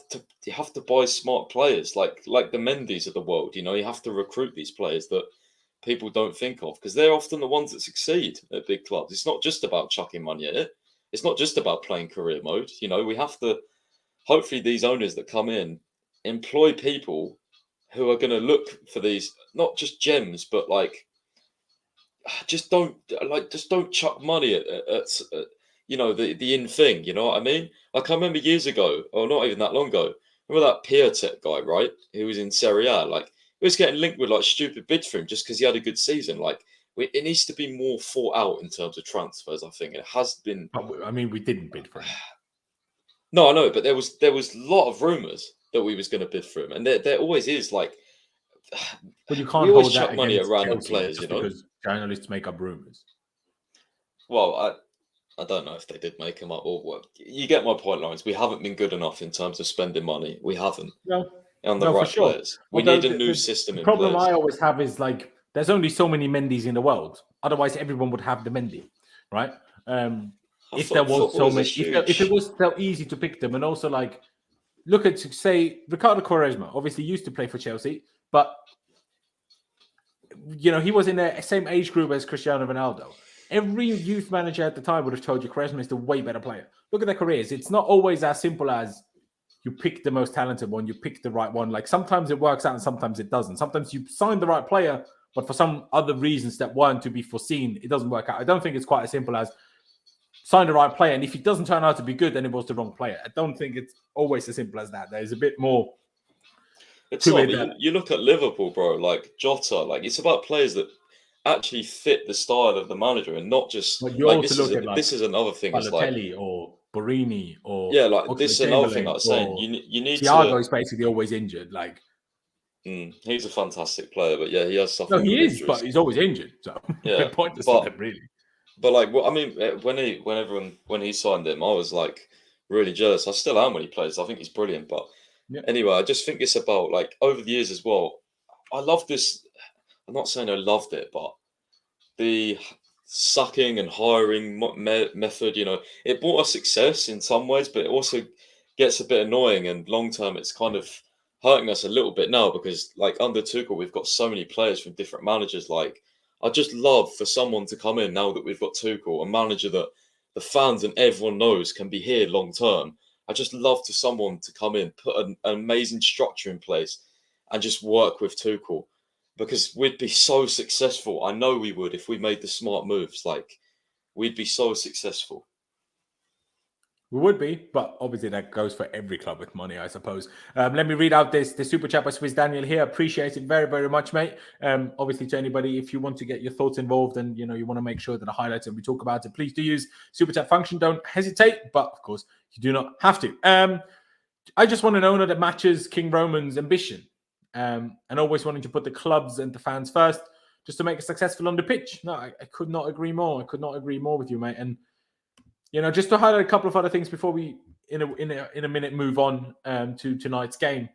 to buy smart players like the Mendy's of the world. You have to recruit these players that people don't think of because they're often the ones that succeed at big clubs. It's not just about chucking money at it. It's not just about playing career mode. We have to, hopefully these owners that come in employ people who are going to look for these, not just gems, but just don't chuck money at the in thing. You know what I mean? I remember years ago, or not even that long ago, remember that Piatek guy, right? Who was in Serie A, he was getting linked with stupid bids for him just because he had a good season. It needs to be more thought out in terms of transfers. I think it has been. We didn't bid for him. No, I know, but there was a lot of rumours that we was going to bid for him, and there always is. But you can't hold that chuck money at random Chelsea players, because journalists make up rumours. Well, I don't know if they did make them up or what. You get my point, Laurenz. We haven't been good enough in terms of spending money. We haven't. No. On the right players. We need a new system in place. The problem I always have is there's only so many Mendy's in the world. Otherwise, everyone would have the Mendy, right? If there was so many, if it was so easy to pick them, and also look at say Ricardo Quaresma. Obviously, used to play for Chelsea, but he was in the same age group as Cristiano Ronaldo. Every youth manager at the time would have told you Quaresma is the way better player. Look at their careers. It's not always as simple as you pick the most talented one, you pick the right one. Sometimes it works out and sometimes it doesn't. Sometimes you sign the right player, but for some other reasons that weren't to be foreseen, it doesn't work out. I don't think it's quite as simple as sign the right player, and if he doesn't turn out to be good, then it was the wrong player. I don't think it's always as simple as that. There's a bit more. You look at Liverpool, bro, Jota, it's about players that actually fit the style of the manager and not just this is another thing. Balotelli or Borini or this is another thing I was saying. You need Thiago is basically always injured. He's a fantastic player, but he has suffered. No, he is, injuries. But he's always injured. So pointless for them, really. But when he signed him, I was really jealous. I still am when he plays. I think he's brilliant. But anyway, I just think it's about over the years as well. I love this. I'm not saying I loved it, but the sucking and hiring method, it brought us success in some ways, but it also gets a bit annoying. And long term, it's kind of hurting us a little bit now because, like, under Tuchel, we've got so many players from different managers. Like, I just love for someone to come in now that we've got Tuchel, a manager that the fans and everyone knows can be here long term. I just love for someone to come in, put an amazing structure in place, and just work with Tuchel, because we'd be so successful. I know we would if we made the smart moves. Like, we'd be so successful. We would be, but obviously that goes for every club with money, I suppose. Let me read out the super chat by Swiss Daniel here. Appreciate it very, very much, mate. Obviously, to anybody, if you want to get your thoughts involved and you want to make sure that I highlight and we talk about it, please do use super chat function. Don't hesitate, but of course, you do not have to. I just want an owner that matches King Roman's ambition, and always wanting to put the clubs and the fans first, just to make it successful on the pitch. No, I could not agree more. I could not agree more with you, mate. And just to highlight a couple of other things before we, in a minute, move on to tonight's game.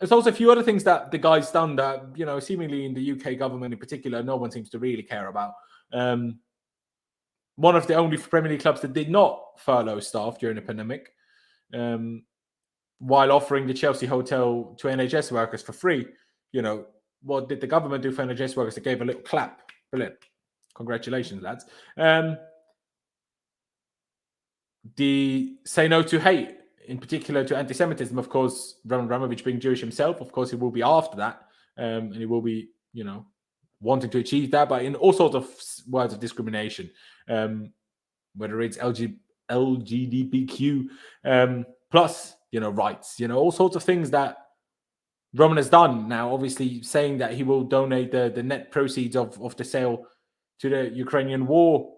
There's also a few other things that the guy's done that, seemingly in the UK government in particular, no one seems to really care about. One of the only Premier League clubs that did not furlough staff during the pandemic, while offering the Chelsea hotel to NHS workers for free. What did the government do for NHS workers? They gave a little clap. Brilliant. Congratulations, lads. The say no to hate, in particular to anti-Semitism, of course, Roman Abramovich being Jewish himself, of course, he will be after that. And he will be, wanting to achieve that, but in all sorts of words of discrimination, whether it's LGBTQ plus, rights, all sorts of things that Roman has done. Now, obviously, saying that he will donate the net proceeds of the sale to the Ukrainian war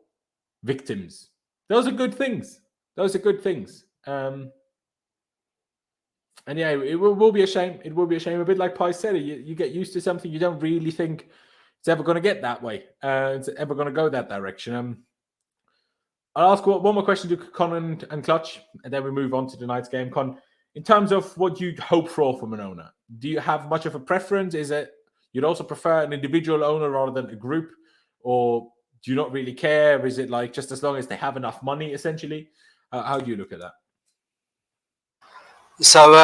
victims. Those are good things. Those are good things. And yeah, it will be a shame. It will be a shame. A bit like Pi said, you get used to something, you don't really think it's ever going to get that way. It's ever going to go that direction. I'll ask one more question to Con and Clutch, and then we move on to tonight's game. Con, in terms of what you hope for from an owner, do you have much of a preference? Is it you'd also prefer an individual owner rather than a group, or do you not really care? Is it like just as long as they have enough money, essentially? How do you look at that? So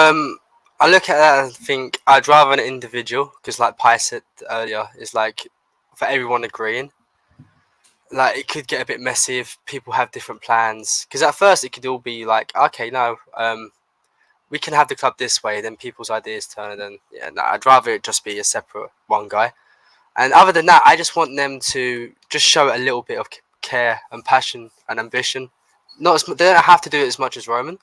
I look at that and think I'd rather an individual, because like Pi said earlier, it's like for everyone agreeing. Like, it could get a bit messy if people have different plans. Because at first it could all be like, okay, no, we can have the club this way. Then people's ideas turn, and I'd rather it just be a separate one guy. And other than that, I just want them to just show a little bit of care and passion and ambition. They don't have to do it as much as Roman,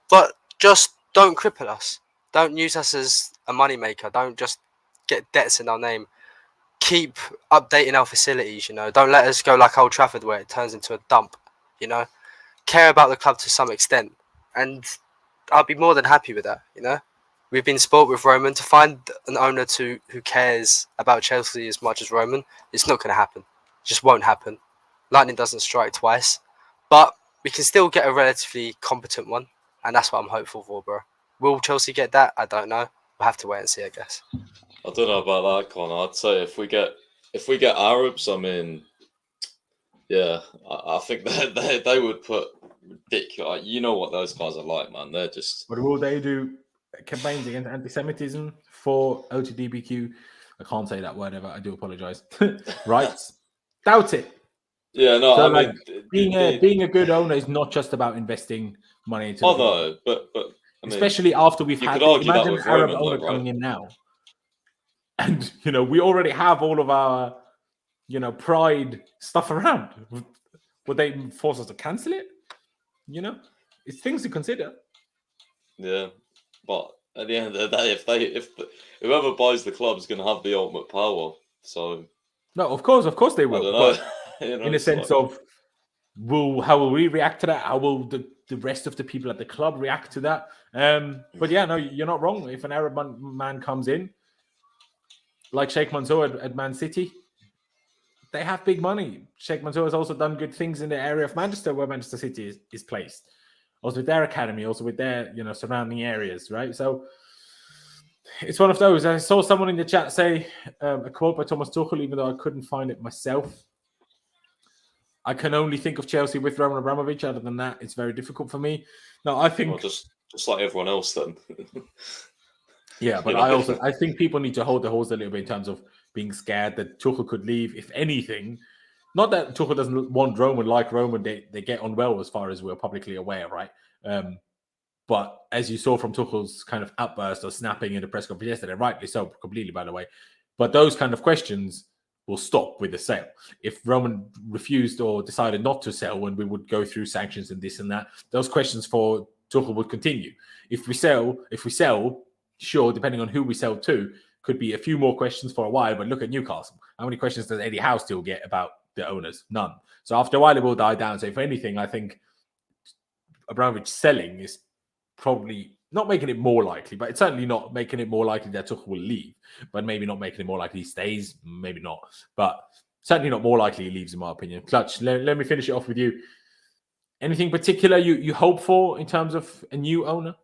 but just don't cripple us. Don't use us as a moneymaker. Don't just get debts in our name. Keep updating our facilities, Don't let us go like Old Trafford where it turns into a dump, Care about the club to some extent. And I'll be more than happy with that, We've been spoilt with Roman. To find an owner who cares about Chelsea as much as Roman, it's not going to happen. It just won't happen. Lightning doesn't strike twice. But we can still get a relatively competent one. And that's what I'm hopeful for, bro. Will Chelsea get that? I don't know. We'll have to wait and see, I guess. I don't know about that, Connor. I'd say if we get Arabs, I mean, yeah, I think that they would put ridiculous. You know what those guys are like, man. They're just. But will they do campaigns against anti-Semitism for LGBTQ? I can't say that word ever. I do apologize. Rights? Doubt it. Yeah, no. So, I mean, being a good owner is not just about investing money into. Oh no, but I mean, especially after we've had. Imagine an Arab owner coming in now. And, we already have all of our, pride stuff around. Would they force us to cancel it? It's things to consider. Yeah. But at the end of the day, if whoever buys the club is going to have the ultimate power. So. No, of course they will. But in a sense of, how will we react to that? How will the rest of the people at the club react to that? But yeah, no, you're not wrong. If an Arab man comes in, like Sheikh Mansour at Man City, they have big money. Sheikh Mansour has also done good things in the area of Manchester, where Manchester City is placed. Also with their academy, also with their surrounding areas, right? So it's one of those. I saw someone in the chat say a quote by Thomas Tuchel, even though I couldn't find it myself. I can only think of Chelsea with Roman Abramovich. Other than that, it's very difficult for me. No, I think just like everyone else then. Yeah, but I think people need to hold their horse a little bit in terms of being scared that Tuchel could leave. If anything, not that Tuchel doesn't want Roman, like Roman, they get on well as far as we're publicly aware, right? But as you saw from Tuchel's kind of outburst or snapping in the press conference yesterday, rightly so, completely, by the way. But those kind of questions will stop with the sale. If Roman refused or decided not to sell when we would go through sanctions and this and that, those questions for Tuchel would continue. If we sell, sure, depending on who we sell to, could be a few more questions for a while. But look at Newcastle. How many questions does Eddie Howe still get about the owners? None. So after a while, it will die down. So if anything, I think Abramovich selling is probably not making it more likely, but it's certainly not making it more likely that Tuchel will leave, but maybe not making it more likely he stays, maybe not, but certainly not more likely he leaves, in my opinion. Clutch, let me finish it off with you. Anything particular you hope for in terms of a new owner?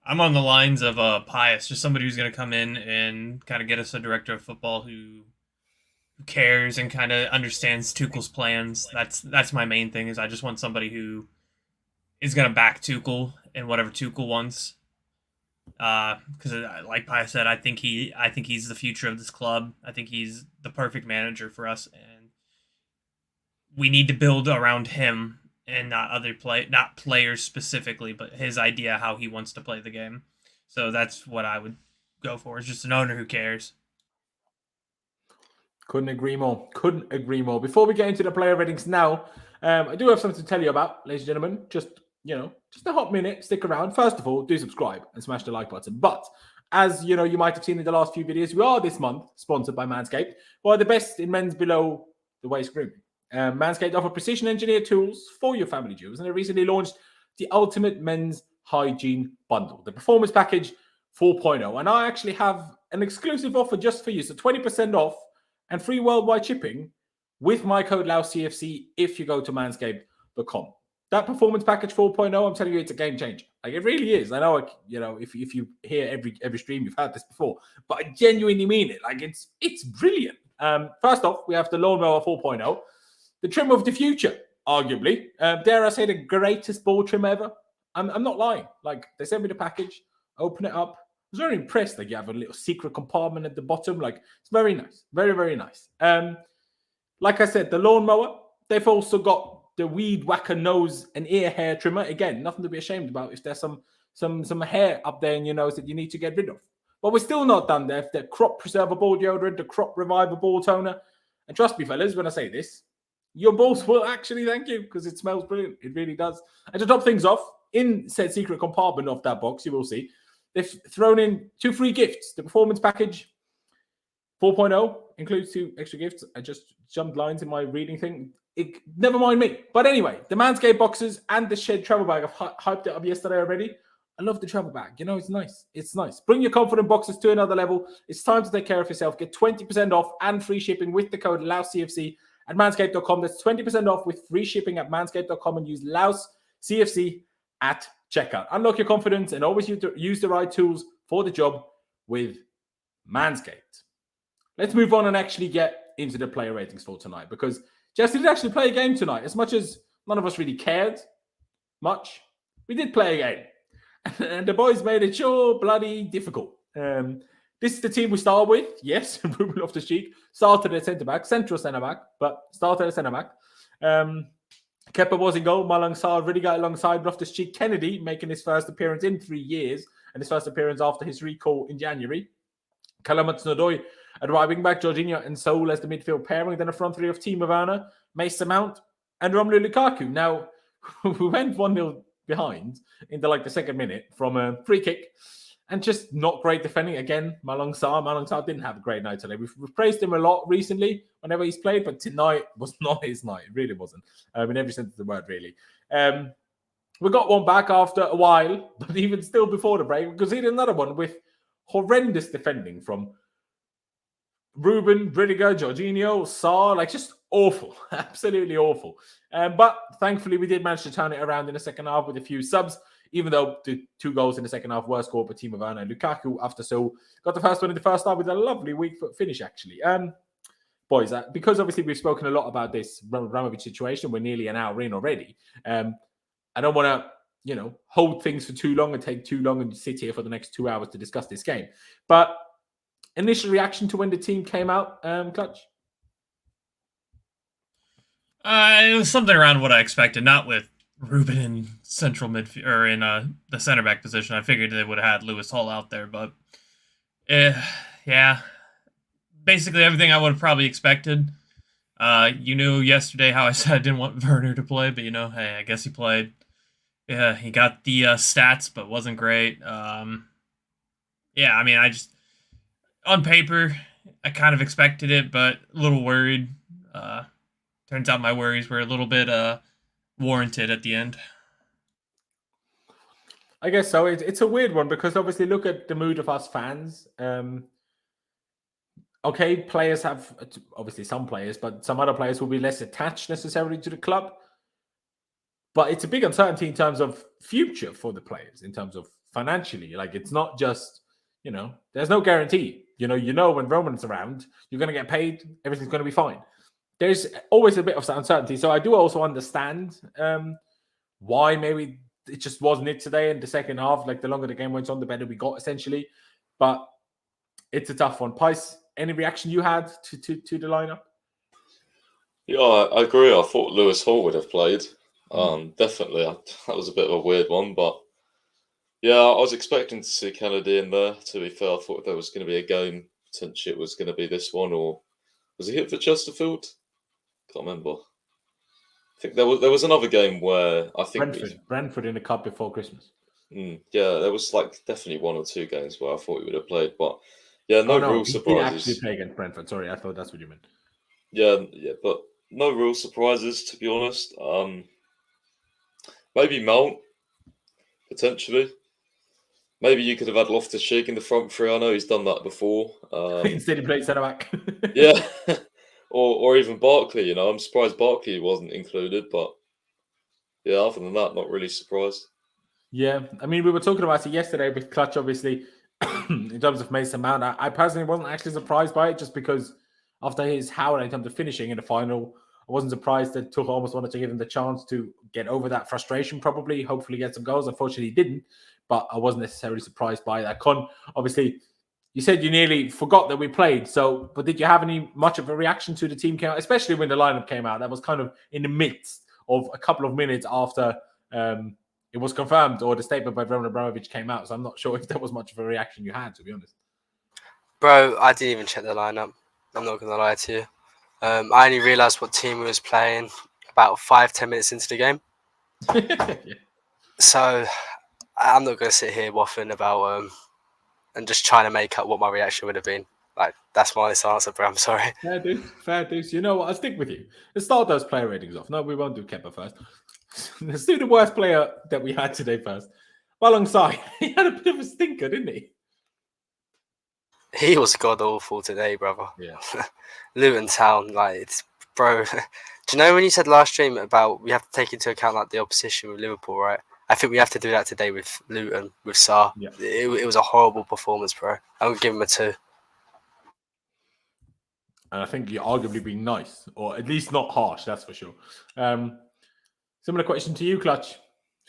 I'm on the lines of Pius, just somebody who's going to come in and kind of get us a director of football who cares and kind of understands Tuchel's plans. That's my main thing. Is I just want somebody who is going to back Tuchel and whatever Tuchel wants. Because, like Pius said, I think he's the future of this club. I think he's the perfect manager for us, and we need to build around him and not players specifically, but his idea how he wants to play the game. So that's what I would go for. Is just an owner who cares. Couldn't agree more. Couldn't agree more. Before we get into the player ratings now, I do have something to tell you about, ladies and gentlemen. Just a hot minute. Stick around. First of all, do subscribe and smash the like button. But as you know, you might have seen in the last few videos, we are this month sponsored by Manscaped, who are the best in men's below the waist grooming. Manscaped offer precision engineered tools for your family jewels, and they recently launched the Ultimate Men's Hygiene Bundle, the Performance Package 4.0. And I actually have an exclusive offer just for you. So 20% off and free worldwide shipping with my code LAUCFC if you go to manscaped.com. That Performance Package 4.0, I'm telling you, it's a game changer. Like, it really is. I know, if you hear every stream, you've heard this before, but I genuinely mean it. Like, it's brilliant. First off, we have the Lawnmower 4.0, the trim of the future, arguably. Dare I say the greatest ball trim ever? I'm not lying. Like, they sent me the package, open it up. I was very impressed that you have a little secret compartment at the bottom. Like, it's very nice. Very, very nice. Like I said, the Lawnmower, they've also got the Weed Whacker nose and ear hair trimmer. Again, nothing to be ashamed about if there's some hair up there in your nose that you need to get rid of. But we're still not done there. The Crop Preserver Ball Deodorant, the Crop Reviver Ball Toner. And trust me, fellas, when I say this, your balls will actually thank you because it smells brilliant. It really does. And to top things off, in said secret compartment of that box, you will see, they've thrown in 2 free gifts. The Performance Package 4.0 includes 2 extra gifts. I just jumped lines in my reading thing. Never mind me. But anyway, the Manscaped boxes and the Shed travel bag. I've hyped it up yesterday already. I love the travel bag. It's nice. It's nice. Bring your confident boxes to another level. It's time to take care of yourself. Get 20% off and free shipping with the code LAUSCFC at manscaped.com. That's 20% off with free shipping at manscaped.com and use LAUSCFC at checkout. Unlock your confidence and always use the right tools for the job with Manscaped. Let's move on and actually get into the player ratings for tonight, because Chelsea did actually play a game tonight. As much as none of us really cared much, we did play a game. And the boys made it sure bloody difficult. This is the team we start with. Yes, Ruben Loftus-Cheek started at centre-back, central centre-back, but started at centre-back. Kepa was in goal. Malang Sarr really got alongside Loftus-Cheek. Kennedy making his first appearance in 3 years, and his first appearance after his recall in January. Kalamat Snodoi at right wing back, Jorginho and Saul as the midfield pairing, then a front three of Timo Werner, Mason Mount, and Romelu Lukaku. Now, we went 1-0 behind in the second minute from a free kick, and just not great defending. Again, Malang Sarr didn't have a great night today. We've praised him a lot recently whenever he's played, but tonight was not his night. It really wasn't, in every sense of the word, really. We got one back after a while, but even still before the break, because he did another one with horrendous defending from Ruben, Rudiger, Jorginho, Saul, just awful, absolutely awful. But thankfully, we did manage to turn it around in the second half with a few subs, even though the 2 goals in the second half were scored by Timo Werner and Lukaku after Saul got the first one in the first half with a lovely weak foot finish, actually. Boys, because obviously we've spoken a lot about this Abramovich situation, we're nearly an hour in already. I don't want to, hold things for too long and take too long and sit here for the next 2 hours to discuss this game. But initial reaction to when the team came out, Clutch? It was something around what I expected, not with Ruben in central midfield or in the center back position. I figured they would have had Lewis Hall out there, but yeah, basically everything I would have probably expected. You knew yesterday how I said I didn't want Werner to play, but hey, I guess he played. Yeah, he got the stats, but wasn't great. Yeah, I mean, on paper, I kind of expected it, but a little worried. Turns out my worries were a little bit warranted at the end. I guess so. It's a weird one because obviously look at the mood of us fans. Okay, players have, obviously some players, but some other players will be less attached necessarily to the club. But it's a big uncertainty in terms of future for the players, in terms of financially. Like, it's not just, there's no guarantee. When Roman's around, you're going to get paid, everything's going to be fine. There's always a bit of uncertainty. So I do also understand why maybe it just wasn't it today in the second half. Like, the longer the game went on, the better we got, essentially. But it's a tough one. Pice, any reaction you had to the lineup? Yeah, I agree. I thought Lewis Hall would have played. Definitely. That was a bit of a weird one, but yeah, I was expecting to see Kennedy in there. To be fair, I thought there was going to be a game. Potentially it was going to be this one, or was he hit for Chesterfield? Can't remember. I think there was another game where I think Brentford in the cup before Christmas. Yeah, there was definitely one or two games where I thought he would have played, but yeah, no real surprises. He did actually play against Brentford. Sorry, I thought that's what you meant. Yeah, but no real surprises, to be honest. Maybe Mount, potentially. Maybe you could have had Loftus-Cheek in the front three. I know he's done that before. Instead he played centre back. Yeah, or even Barkley. I'm surprised Barkley wasn't included, but yeah, other than that, not really surprised. Yeah, I mean, we were talking about it yesterday with Clutch, obviously, in terms of Mason Mount. I personally wasn't actually surprised by it, just because after his howl in terms of finishing in the final, I wasn't surprised that Tuchel almost wanted to give him the chance to get over that frustration, probably, hopefully get some goals. Unfortunately, he didn't, but I wasn't necessarily surprised by that. Con, obviously, you said you nearly forgot that we played, but did you have much of a reaction to the team came out, especially when the lineup came out? That was kind of in the midst of a couple of minutes after it was confirmed, or the statement by Roman Abramovich came out. So I'm not sure if there was much of a reaction you had, to be honest. Bro, I didn't even check the lineup. I'm not going to lie to you. I only realised what team we was playing about 5-10 minutes into the game. Yeah. So I'm not going to sit here waffling about and just trying to make up what my reaction would have been. Like, that's my honest answer, bro. I'm sorry. Fair dues. You know what? I'll stick with you. Let's start those player ratings off. No, we won't do Kepa first. Let's do the worst player that we had today first. Alongside, he had a bit of a stinker, didn't he? He was god awful today, brother. Yeah. Luton Town, bro. Do you know when you said last stream about we have to take into account the opposition with Liverpool, right? I think we have to do that today with Luton, with Saul. Yeah. It was a horrible performance, bro. I would give him a 2. And I think you're arguably being nice, or at least not harsh, that's for sure. Similar question to you, Clutch.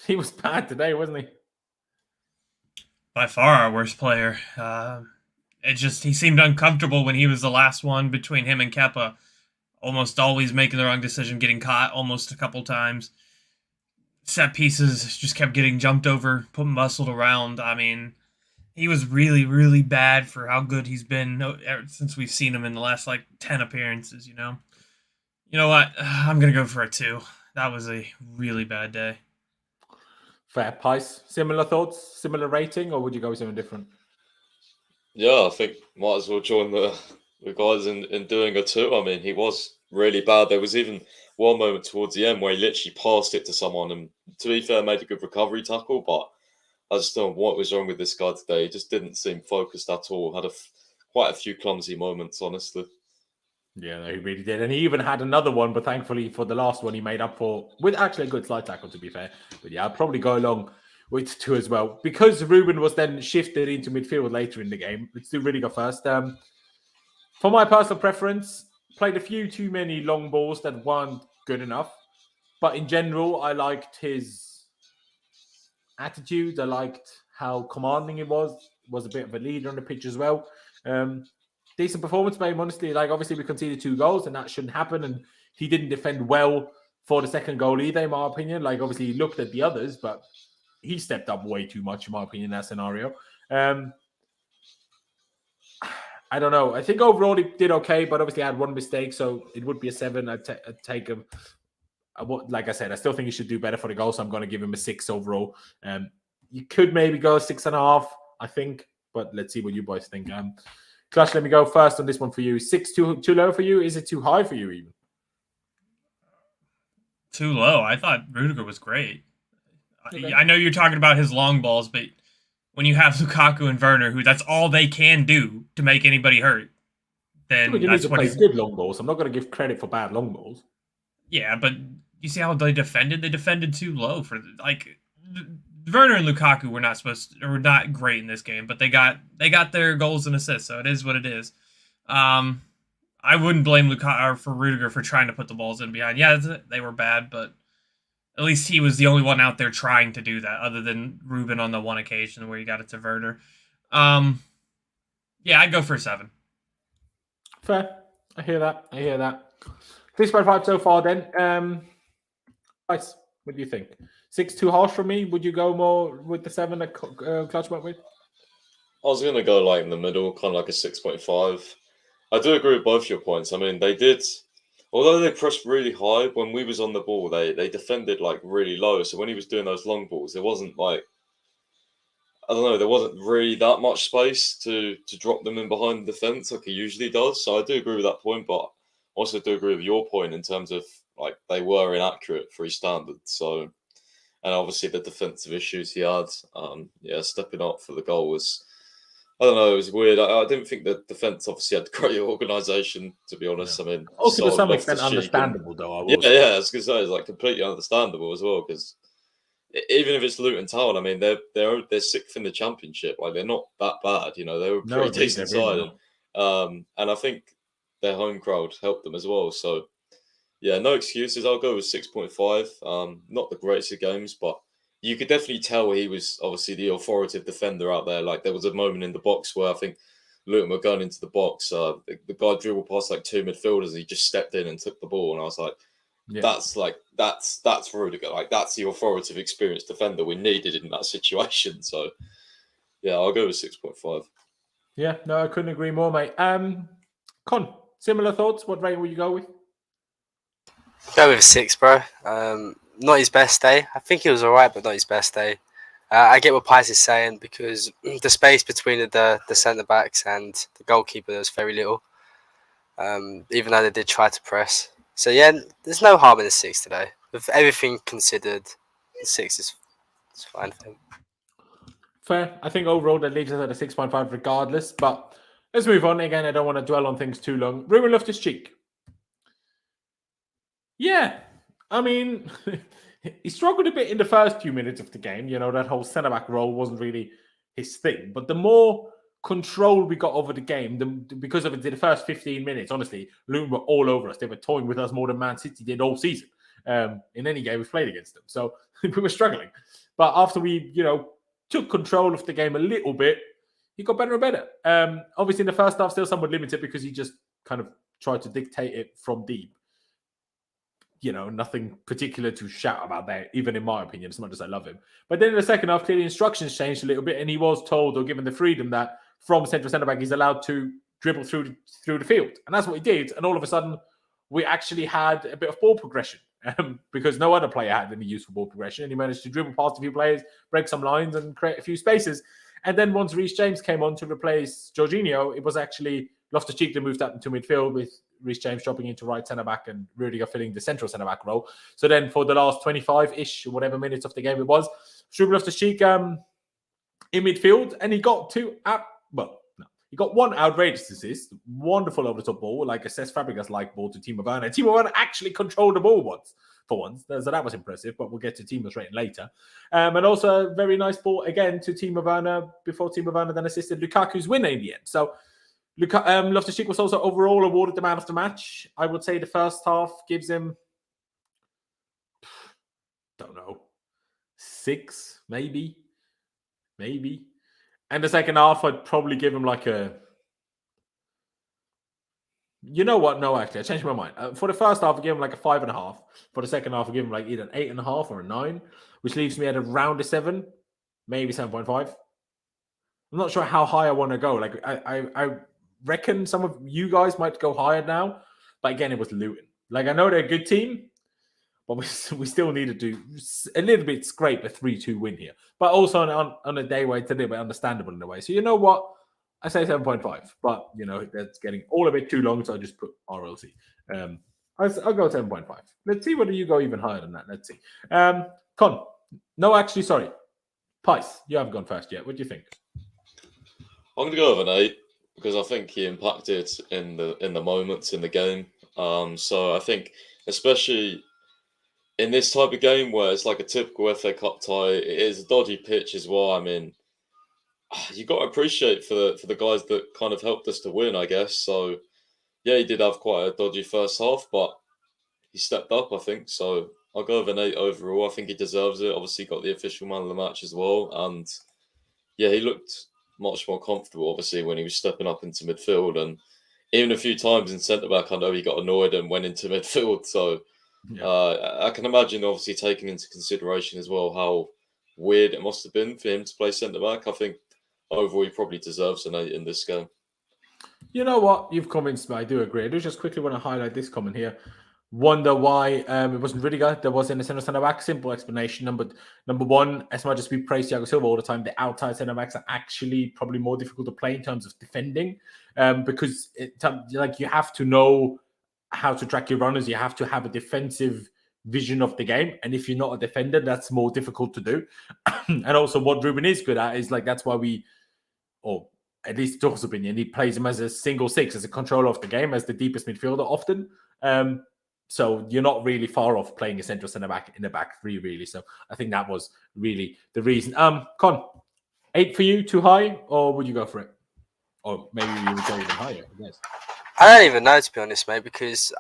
He was bad today, wasn't he? By far our worst player. He seemed uncomfortable when he was the last one between him and Kepa. Almost always making the wrong decision, getting caught almost a couple times. Set pieces just kept getting jumped over, put muscled around. I mean, he was really, really bad for how good he's been since we've seen him in the last 10 appearances, You know what? I'm going to go for a 2. That was a really bad day. Fair. Pice, similar thoughts, similar rating, or would you go with something different? Yeah, I think might as well join the guys in doing a 2. I mean, he was really bad. There was even one moment towards the end where he literally passed it to someone, and to be fair, made a good recovery tackle, but I just don't know what was wrong with this guy today. He just didn't seem focused at all. Had quite a few clumsy moments, honestly. Yeah, he really did. And he even had another one, but thankfully for the last one, he made up for with actually a good slide tackle, to be fair. But yeah, I'll probably go along with 2 as well. Because Ruben was then shifted into midfield later in the game, let's do Rudiger first. For my personal preference, played a few too many long balls that weren't good enough. But in general, I liked his attitude. I liked how commanding he was a bit of a leader on the pitch as well. Decent performance by him, honestly. Like, obviously, we conceded 2 goals, and that shouldn't happen. And he didn't defend well for the second goal either, in my opinion. Like, obviously, he looked at the others, but he stepped up way too much, in my opinion, in that scenario. I don't know. I think overall he did okay, but obviously had one mistake, so it would be a 7. I'd take him. Like I said, I still think he should do better for the goal, so I'm going to give him a 6 overall. You could maybe go 6.5, I think, but let's see what you boys think. Clutch, let me go first on this one for you. 6 too low for you? Is it too high for you even? Too low. I thought Rudiger was great. Okay. I know you're talking about his long balls, but when you have Lukaku and Werner, who that's all they can do to make anybody hurt, then You need that's to what play good long balls. I'm not going to give credit for bad long balls. Yeah, but you see how they defended? They defended too low for Werner and Lukaku were not great in this game, but they got their goals and assists, so it is what it is. I wouldn't blame Lukaku for Rudiger for trying to put the balls in behind. Yeah, they were bad, but at least he was the only one out there trying to do that, other than Ruben on the one occasion where he got it to Werner. Yeah, I'd go for 7. Fair. I hear that. 3.5 so far then. Nice. What do you think? 6 too harsh for me? Would you go more with the 7 that Clutch went with? I was going to go like in the middle, kind of like a 6.5. I do agree with both your points. I mean, they did, although they pressed really high, when we was on the ball, they defended like really low. So when he was doing those long balls, there wasn't like, I don't know, there wasn't really that much space to drop them in behind the defence like he usually does. So I do agree with that point, but also do agree with your point in terms of like they were inaccurate for his standards. So, and obviously the defensive issues he had, stepping up for the goal was, I don't know, it was weird. I didn't think the defence obviously had great organisation, to be honest. Yeah. I mean, also to Saul, some extent Loftus-Cheek understandable, though. I I was going to say, it's like completely understandable as well, because even if it's Luton Town, I mean, they're 6th in the Championship. Like, they're not that bad, you know. They were a pretty decent side. And I think their home crowd helped them as well. So, yeah, no excuses. I'll go with 6.5. Not the greatest of games, but you could definitely tell he was obviously the authoritative defender out there. Like, there was a moment in the box where I think Luton were going into the box. The guy dribbled past like 2 midfielders and he just stepped in and took the ball. And I was like, that's Rudiger. Like, that's the authoritative, experienced defender we needed in that situation. So, yeah, I'll go with 6.5. Yeah, no, I couldn't agree more, mate. Con, similar thoughts? What rating will you go with? Go with 6, bro. Not his best day. I think he was all right, but not his best day. I get what Pies is saying, because the space between the centre-backs and the goalkeeper, there was very little, even though they did try to press. So, yeah, there's no harm in the 6 today. With everything considered, the 6 is fine for him. Fair. I think overall that leaves us at a 6.5 regardless, but let's move on. Again, I don't want to dwell on things too long. Ruben Loftus-Cheek. Yeah, I mean, he struggled a bit in the first few minutes of the game. You know, that whole centre-back role wasn't really his thing. But the more control we got over the game, because of the first 15 minutes, honestly, Luton were all over us. They were toying with us more than Man City did all season in any game we've played against them. So we were struggling. But after we, took control of the game a little bit, he got better and better. Obviously, in the first half, still somewhat limited because he just kind of tried to dictate it from deep. Nothing particular to shout about there, even in my opinion, as much as I love him. But then in the second half, clearly instructions changed a little bit, and he was told or given the freedom that from central centre-back, he's allowed to dribble through the field. And that's what he did. And all of a sudden, we actually had a bit of ball progression because no other player had any useful ball progression. And he managed to dribble past a few players, break some lines, and create a few spaces. And then once Reece James came on to replace Jorginho, it was actually Loftus-Cheek that moved up into midfield with Reece James dropping into right centre-back and Rudiger filling the central centre-back role. So then for the last 25-ish, whatever minutes of the game it was, Ruben Loftus-Cheek in midfield, and he got he got one outrageous assist, wonderful over-the-top ball, like a Cesc Fabregas-like ball to Timo Werner. Timo Werner actually controlled the ball for once. So that was impressive, but we'll get to Timo's rating later. And also a very nice ball, again, to Timo Werner before Timo Werner then assisted Lukaku's winner in the end. So Loftus-Cheek was also overall awarded the man of the match. I would say the first half gives him, 6, maybe. And the second half, I'd probably give him like a... You know what? No, actually, I changed my mind. For the first half, I give him like a 5.5. For the second half, I give him like either an 8.5 or a 9, which leaves me at around a 7, maybe 7.5. I'm not sure how high I want to go. Like I reckon some of you guys might go higher now, but again, it was Luton. Like I know they're a good team, but we still need to do a little bit scrape a 3-2 win here. But also on a day where it's a little bit understandable in a way. So you know what? I say 7.5, but you know that's getting all a bit too long, so I just put RLC. I'll go 7.5. Let's see whether you go even higher than that. Let's see. Con, no, actually, sorry, Pice, you haven't gone first yet. What do you think? I'm going to go with an 8 because I think he impacted in the moments in the game. So I think, especially in this type of game where it's like a typical FA Cup tie, it is a dodgy pitch as well. I mean, you got to appreciate for the guys that kind of helped us to win, I guess. So yeah, he did have quite a dodgy first half, but he stepped up, I think. So I'll go with an 8 overall. I think he deserves it. Obviously, got the official man of the match as well, and yeah, he looked much more comfortable, obviously, when he was stepping up into midfield. And even a few times in centre-back, I know he got annoyed and went into midfield. So I can imagine, obviously, taking into consideration as well how weird it must have been for him to play centre-back. I think overall he probably deserves an 8 in this game. You know what? You've convinced me. I do agree. I do just quickly want to highlight this comment here. Wonder why it wasn't Rudiger. There was in the centre back. Simple explanation. Number one, as much as we praise Thiago Silva all the time, the outside centre backs are actually probably more difficult to play in terms of defending, because you have to know how to track your runners. You have to have a defensive vision of the game, and if you're not a defender, that's more difficult to do. And also, what Ruben is good at is that's why or at least Tuchel's opinion, he plays him as a single 6, as a controller of the game, as the deepest midfielder often. So you're not really far off playing a centre back in the back 3, really. So I think that was really the reason. Con, 8 for you, too high, or would you go for it? Or maybe you would go even higher, I guess. I don't even know, to be honest, mate, because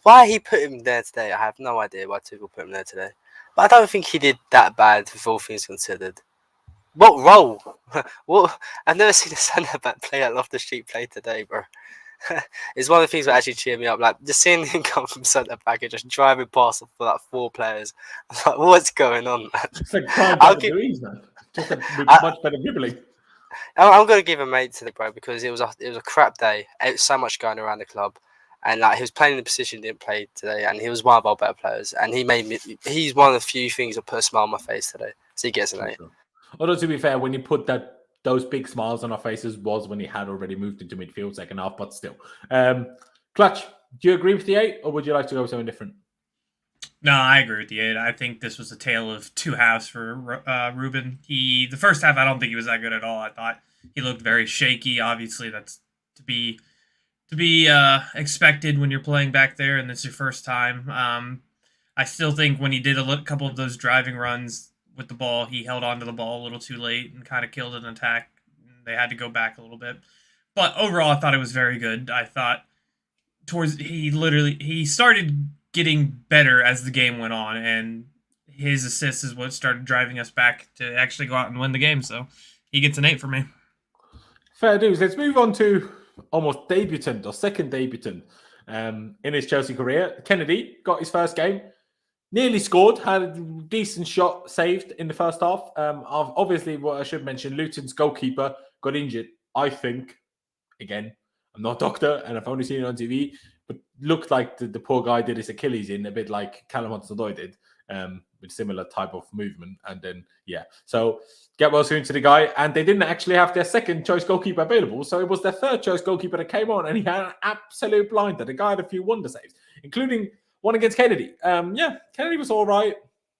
why he put him there today, I have no idea why Tuchel put him there today. But I don't think he did that bad, with all things considered. What role? What? I've never seen a centre-back play at Loftus-Cheek play today, bro. It's one of the things that actually cheer me up. Like, just seeing him come from centre-back and just driving past for like 4 players. I'm like, what's going on, man? It's like Louise, man. Just much better dribbling. I'm going to give him 8 to the bro because it was a crap day. It was so much going around the club. And he was playing in the position he didn't play today. And he was one of our better players. And he's one of the few things that put a smile on my face today. So he gets an 8. Sure. Although, to be fair, when you put those big smiles on our faces was when he had already moved into midfield second half, but still. Clutch, do you agree with the 8, or would you like to go something different? No, I agree with the 8. I think this was a tale of 2 halves for Ruben. The first half, I don't think he was that good at all. I thought he looked very shaky. Obviously, that's to be expected when you're playing back there, and it's your first time. I still think when he did a couple of those driving runs with the ball, he held on to the ball a little too late and kind of killed an attack. They had to go back a little bit. But overall, I thought it was very good. I thought he started getting better as the game went on, and his assist is what started driving us back to actually go out and win the game. So he gets an 8 for me. Fair dues. Let's move on to almost debutant or second debutant in his Chelsea career. Kennedy got his first game. Nearly scored, had a decent shot saved in the first half. Obviously, what I should mention, Luton's goalkeeper got injured. I think, again, I'm not a doctor and I've only seen it on TV, but looked like the poor guy did his Achilles in, a bit like Callum Hudson-Odoi did, with similar type of movement. And then, so get well soon to the guy. And they didn't actually have their second choice goalkeeper available. So it was their third choice goalkeeper that came on, and he had an absolute blinder. The guy had a few wonder saves, including one against Kennedy. Kennedy was all right.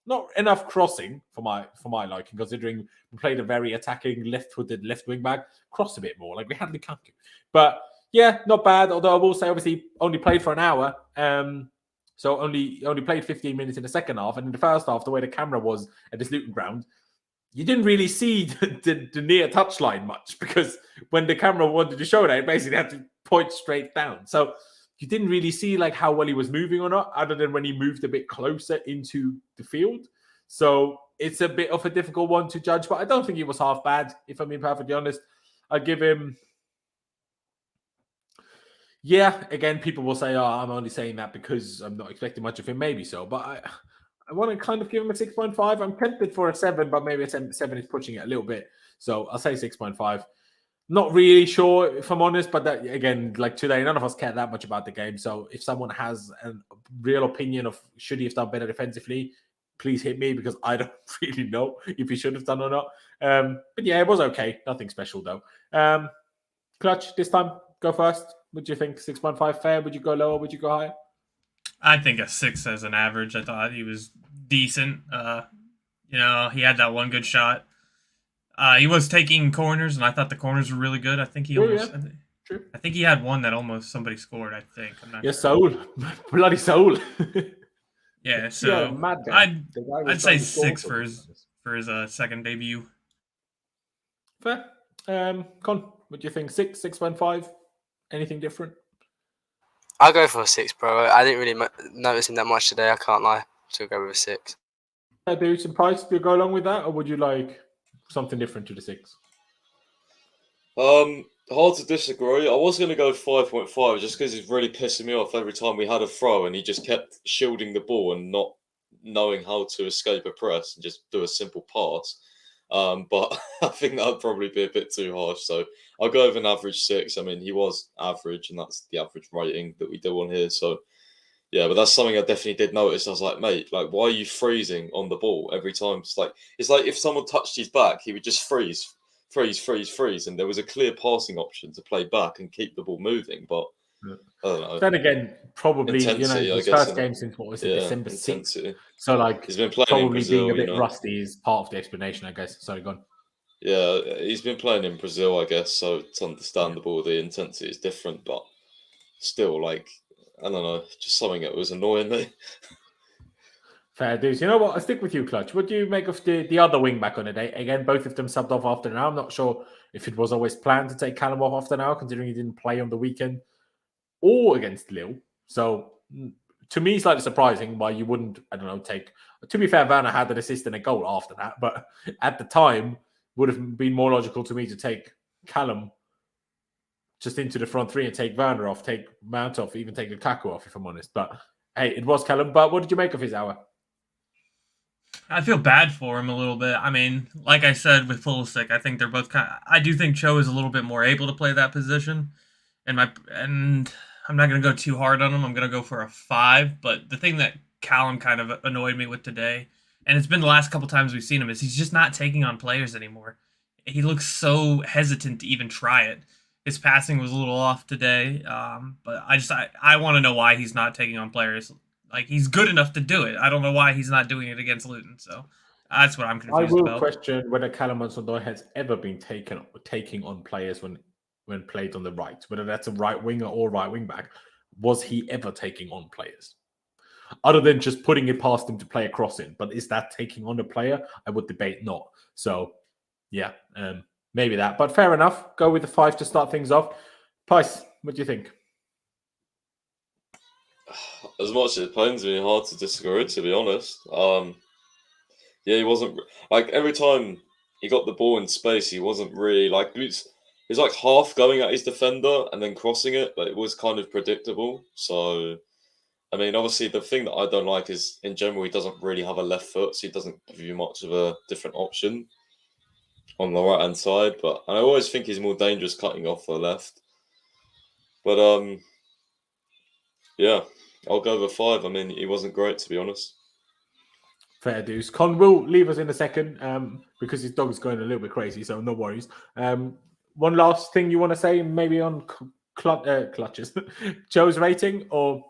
Not enough crossing for my liking, considering we played a very attacking left-footed left wing back. Crossed a bit more, like we had Lukaku. But yeah, not bad. Although I will say, obviously, only played for an hour. So only played 15 minutes in the second half. And in the first half, the way the camera was at this Luton ground, you didn't really see the near touchline much, because when the camera wanted to show that, it basically had to point straight down. So you didn't really see how well he was moving or not, other than when he moved a bit closer into the field. So it's a bit of a difficult one to judge, but I don't think he was half bad, if I'm being perfectly honest. I give him... Yeah, again, people will say, oh, I'm only saying that because I'm not expecting much of him. Maybe so, but I want to kind of give him a 6.5. I'm tempted for a 7, but maybe a 7 is pushing it a little bit. So I'll say 6.5. Not really sure, if I'm honest, but that, again, like today, none of us care that much about the game. So if someone has a real opinion of should he have done better defensively, please hit me, because I don't really know if he should have done or not. But yeah, it was okay. Nothing special, though. Clutch, this time, go first. What do you think? 6.5 fair? Would you go lower? Would you go higher? I think a 6 as an average. I thought he was decent. He had that one good shot. He was taking corners, and I thought the corners were really good. I think he almost. Yeah. True. I think he had one that almost somebody scored. I think. I'm not sure. Saul, bloody Saul. Yeah, so mad I'd say 6 for his second debut. Fair. Con, what do you think? 6, 6.5? Anything different? I'll go for a 6, bro. I didn't really notice him that much today. I can't lie. So I'll go with a 6. Do some price. Do you go along with that, or would you like something different to the 6? Hard to disagree. I was going to go 5.5 just because he's really pissing me off every time we had a throw and he just kept shielding the ball and not knowing how to escape a press and just do a simple pass. But I think that would probably be a bit too harsh. So I'll go with an average 6. I mean, he was average, and that's the average rating that we do on here. So yeah, but that's something I definitely did notice. I was like, mate, like, why are you freezing on the ball every time? It's like if someone touched his back, he would just freeze, and there was a clear passing option to play back and keep the ball moving. But I don't know. Then again, probably Intensity, his first game since what was it, December 6th. So like, he's been playing probably in Brazil, being a bit rusty is part of the explanation, I guess. Sorry, go on. Yeah, he's been playing in Brazil, I guess, so it's understandable. The intensity is different, but still, like, I don't know, just something that was annoying me. Fair dues. You know what? I'll stick with you, Clutch. What do you make of the other wing back on the day? Again, both of them subbed off after now. I'm not sure if it was always planned to take Callum off after now, considering he didn't play on the weekend or against Lille. So to me, slightly surprising why you wouldn't, I don't know, take... To be fair, Werner had an assist and a goal after that, but at the time, would have been more logical to me to take Callum just into the front three and take Werner off, take Mount off, even take Lukaku off, if I'm honest. But hey, it was Callum. But what did you make of his hour? I feel bad for him a little bit. I mean, like I said with Pulisic, I think they're both I do think Cho is a little bit more able to play that position, and I'm not going to go too hard on him. I'm going to go for a 5. But the thing that Callum kind of annoyed me with today, and it's been the last couple times we've seen him, is he's just not taking on players anymore. He looks so hesitant to even try it. His passing was a little off today, but I want to know why he's not taking on players. Like, he's good enough to do it. I don't know why he's not doing it against Luton. So that's what I'm confused about. I will question whether Callum Hudson-Odoi has ever been taking on players when played on the right, whether that's a right winger or right wing back. Was he ever taking on players? Other than just putting it past him to play a cross in. But is that taking on a player? I would debate not. So, yeah, maybe that. But fair enough. Go with the 5 to start things off. Pice, what do you think? As much as it pains me, hard to disagree, to be honest. Yeah, he wasn't... Like, every time he got the ball in space, he wasn't really... Like, he's like half going at his defender and then crossing it, but it was kind of predictable. So... I mean, obviously, the thing that I don't like is, in general, he doesn't really have a left foot, so he doesn't give you much of a different option on the right-hand side. But I always think he's more dangerous cutting off the left. But, yeah, I'll go with 5. I mean, he wasn't great, to be honest. Fair dues. Con will leave us in a second because his dog's going a little bit crazy, so no worries. One last thing you want to say, maybe on clutches, Joe's rating, or...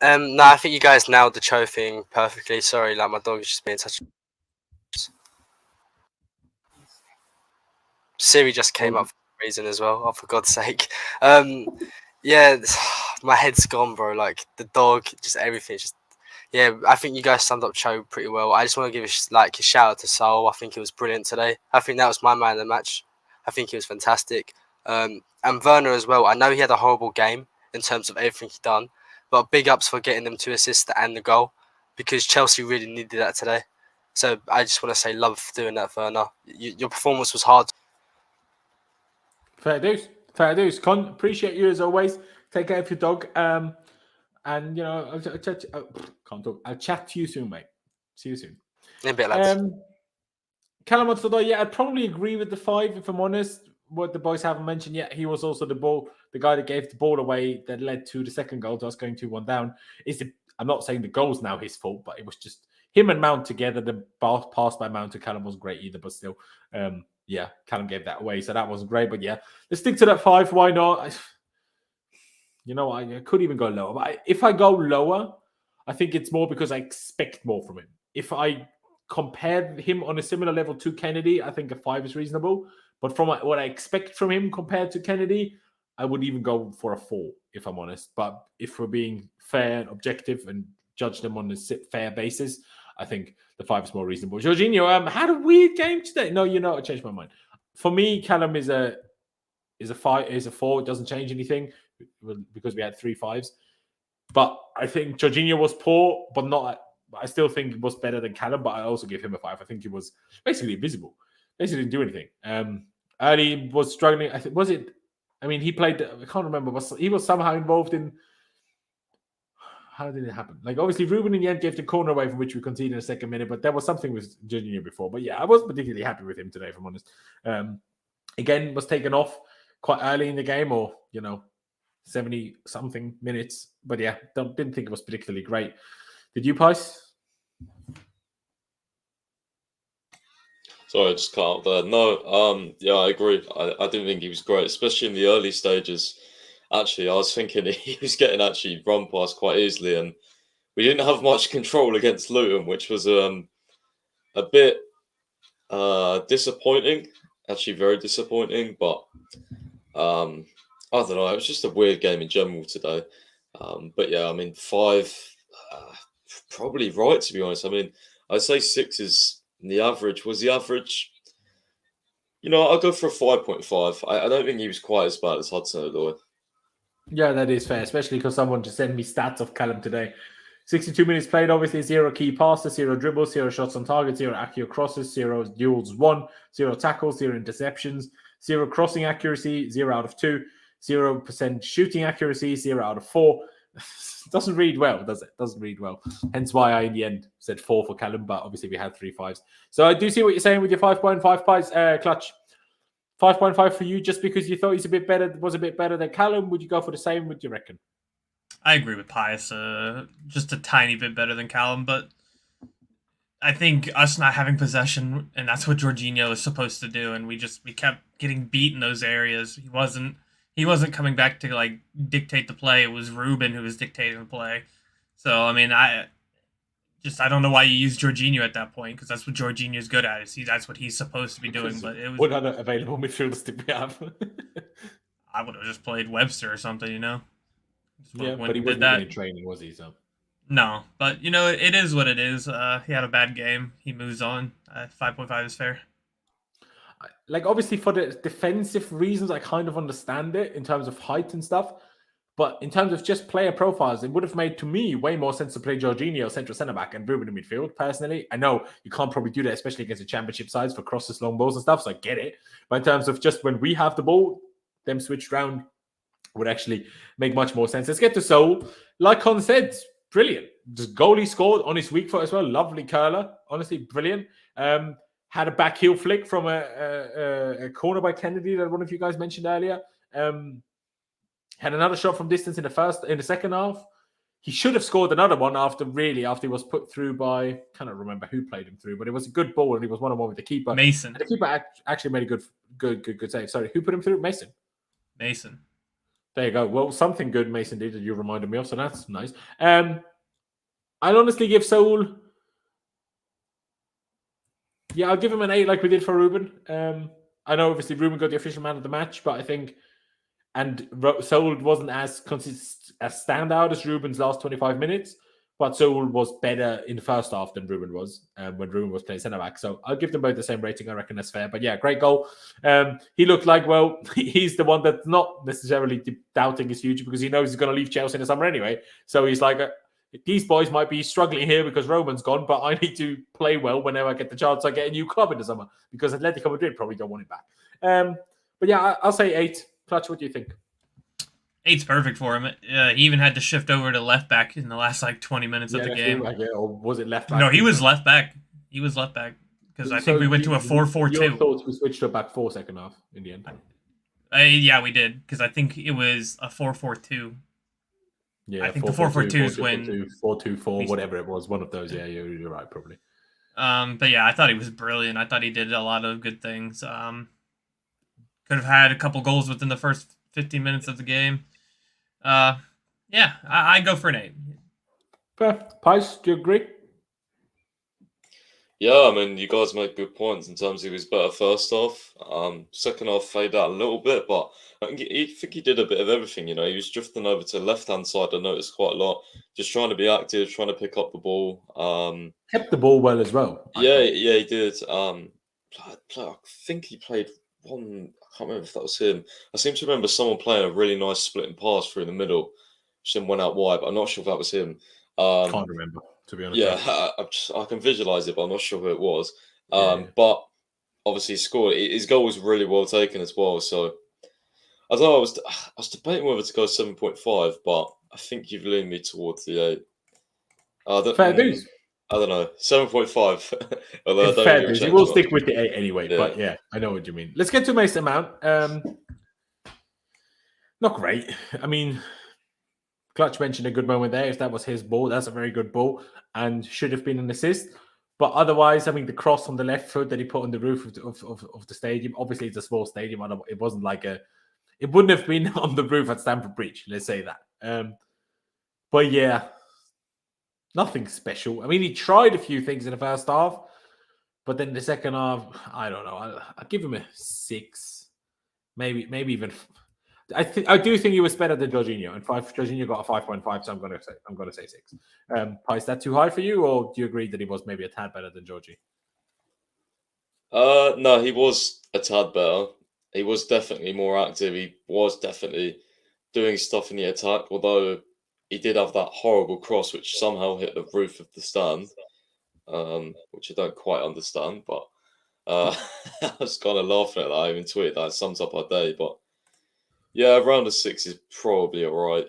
No, I think you guys nailed the Cho thing perfectly. Sorry, like, my dog is just being such... Siri just came up for a reason as well. Oh, for God's sake. Yeah, my head's gone, bro. Like, the dog, just everything. Just, yeah, I think you guys summed up Cho pretty well. I just want to give a shout out to Saul. I think he was brilliant today. I think that was my man of the match. I think he was fantastic. And Werner as well. I know he had a horrible game in terms of everything he done. But big ups for getting them 2 assists and the goal, because Chelsea really needed that today. So I just want to say love for doing that, Werner. Your performance was hard. Fair dues. Fair dues. Con, appreciate you as always. Take care of your dog. And, you know, I'll chat to you soon, mate. See you soon. In a bit, lads. Callum Hudson-Odoi, yeah, I'd probably agree with the 5, if I'm honest. What the boys haven't mentioned yet, he was also the guy that gave the ball away that led to the second goal to us going 2-1 down. I'm not saying the goal's now his fault, but it was just him and Mount together. The pass by Mount to Callum wasn't great either, but still, yeah, Callum gave that away, so that wasn't great. But yeah, let's stick to that 5. Why not? You know, I could even go lower. But if I go lower, I think it's more because I expect more from him. If I compare him on a similar level to Kennedy, I think a 5 is reasonable. But from what I expect from him compared to Kennedy, I would even go for a 4, if I'm honest. But if we're being fair and objective and judge them on a fair basis, I think the 5 is more reasonable. Jorginho had a weird game today. No, you know, I changed my mind. For me, Callum is a 5, is a 4. It doesn't change anything because we had 3 5s. But I think Jorginho was poor, but not. I still think it was better than Callum, but I also give him a 5. I think he was basically invisible. Basically didn't do anything. Early was struggling. He played. I can't remember. But he was somehow involved in. How did it happen? Like, obviously, Ruben in the end gave the corner away from which we conceded in the second minute, but there was something with Jorginho before. But yeah, I wasn't particularly happy with him today, if I'm honest. Again, was taken off quite early in the game, or 70-something minutes. But yeah, didn't think it was particularly great. Did you, Pice? Sorry, I just cut out there. No, yeah, I agree. I didn't think he was great, especially in the early stages. Actually, I was thinking he was getting actually run past quite easily, and we didn't have much control against Luton, which was a bit disappointing. Actually, very disappointing. But I don't know. It was just a weird game in general today. But yeah, I mean, 5, probably right, to be honest. I mean, I'd say 6 is the average. Was the average? I'll go for a 5.5. I don't think he was quite as bad as Hudson-Odoi. Yeah, that is fair, especially because someone just sent me stats of Callum today. 62 minutes played, obviously 0 key passes, 0 dribbles, 0 shots on target, 0 accurate crosses, 0 duels won, 0 tackles, 0 interceptions, 0 crossing accuracy, 0 out of 2, 0% shooting accuracy, 0 out of 4. Doesn't read well, does it? Doesn't read well. Hence why I, in the end, said 4 for Callum, but obviously we had 3 5s. So I do see what you're saying with your 5.5 pies, Clutch. 5.5 for you, just because you thought was a bit better than Callum. Would you go for the same? Would you reckon? I agree with Pius. Just a tiny bit better than Callum, but I think us not having possession, and that's what Jorginho is supposed to do, and we kept getting beat in those areas. He wasn't coming back to like dictate the play. It was Ruben who was dictating the play. So I mean, I don't know why you use Jorginho at that point, because that's what Jorginho is good at. That's what he's supposed to be doing. But it was, what other available midfielders did we have? I would have just played Webster or something, Yeah, but he wasn't in training, was he? So no, but it is what it is. He had a bad game. He moves on. 5.5 is fair. Like, obviously, for the defensive reasons, I kind of understand it in terms of height and stuff. But in terms of just player profiles, it would have made, to me, way more sense to play Jorginho central centre-back and Ruben in midfield, personally. I know you can't probably do that, especially against the championship sides for crosses, long balls and stuff, so I get it. But in terms of just when we have the ball, them switched round would actually make much more sense. Let's get to Saul. Like Con said, brilliant. Just goal he scored on his weak foot as well. Lovely curler. Honestly, brilliant. Had a back heel flick from a corner by Kennedy that one of you guys mentioned earlier. Had another shot from distance in the second half. He should have scored another one after he was put through by, can't remember who played him through, but it was a good ball and he was 1-on-1 with the keeper. Mason. And the keeper actually made a good save. Sorry, who put him through? Mason. There you go. Well, something good Mason did that you reminded me of, so that's nice. I'll honestly give Saul. Yeah, I'll give him an 8 like we did for Ruben. I know obviously Ruben got the official man of the match, but I think Saul wasn't as standout as Ruben's last 25 minutes, but Saul was better in the first half than Ruben was when Ruben was playing centre-back. So I'll give them both the same rating. I reckon that's fair. But yeah, great goal. He looked like, well, he's the one that's not necessarily doubting his future because he knows he's going to leave Chelsea in the summer anyway. So he's like, these boys might be struggling here because Roman's gone, but I need to play well whenever I get the chance. I get a new club in the summer because Atletico Madrid probably don't want it back. But yeah, I'll say 8. Clutch, what do you think? 8's perfect for him. He even had to shift over to left back in the last 20 minutes of the game. Or was it left back? No, he was left back. He was left back because I think we went to a 4-4-2. Your thoughts we switched to a back 4 second half in the end. Yeah, we did because I think it was a 4-4-2. Yeah, I think the 4-4-2 is when 4-2-4, whatever it was, one of those. Yeah, you're right, probably. But yeah, I thought he was brilliant. I thought he did a lot of good things. Could have had a couple goals within the first 15 minutes of the game. Yeah, I go for an 8. Fair. Pice, do you agree? Yeah, I mean, you guys make good points in terms of he was better first half. Second half faded out a little bit, but I think he did a bit of everything. He was drifting over to the left-hand side, I noticed quite a lot. Just trying to be active, trying to pick up the ball. Kept the ball well as well. Yeah, he did. I think he played one. I can't remember if that was him. I seem to remember someone playing a really nice splitting pass through the middle. Which then went out wide, but I'm not sure if that was him. Can't remember, to be honest. Yeah, I can visualize it, but I'm not sure who it was. But obviously, he scored. His goal was really well taken as well. So I don't know. I was debating whether to go 7.5, but I think you've leaned me towards the 8. Fair dues. I don't know, 7.5. Fair dues. We'll stick with the 8 anyway. Yeah. But yeah, I know what you mean. Let's get to Mason Mount. Not great. I mean, Clutch mentioned a good moment there. If that was his ball, that's a very good ball and should have been an assist. But otherwise, I mean, the cross on the left foot that he put on the roof of the stadium, obviously it's a small stadium. It wasn't like it wouldn't have been on the roof at Stamford Bridge, let's say that. But yeah, nothing special. I mean, he tried a few things in the first half, but then the second half, I don't know. I'll give him a 6, maybe even. I do think he was better than Jorginho, and Jorginho got a 5.5, so I'm gonna say 6. Is that too high for you, or do you agree that he was maybe a tad better than Georgie? No, he was a tad better. He was definitely more active. He was definitely doing stuff in the attack, although he did have that horrible cross which somehow hit the roof of the stand, which I don't quite understand, but I was kind of laughing at that. I even tweeted that. It sums up our day, but yeah, around a 6 is probably all right.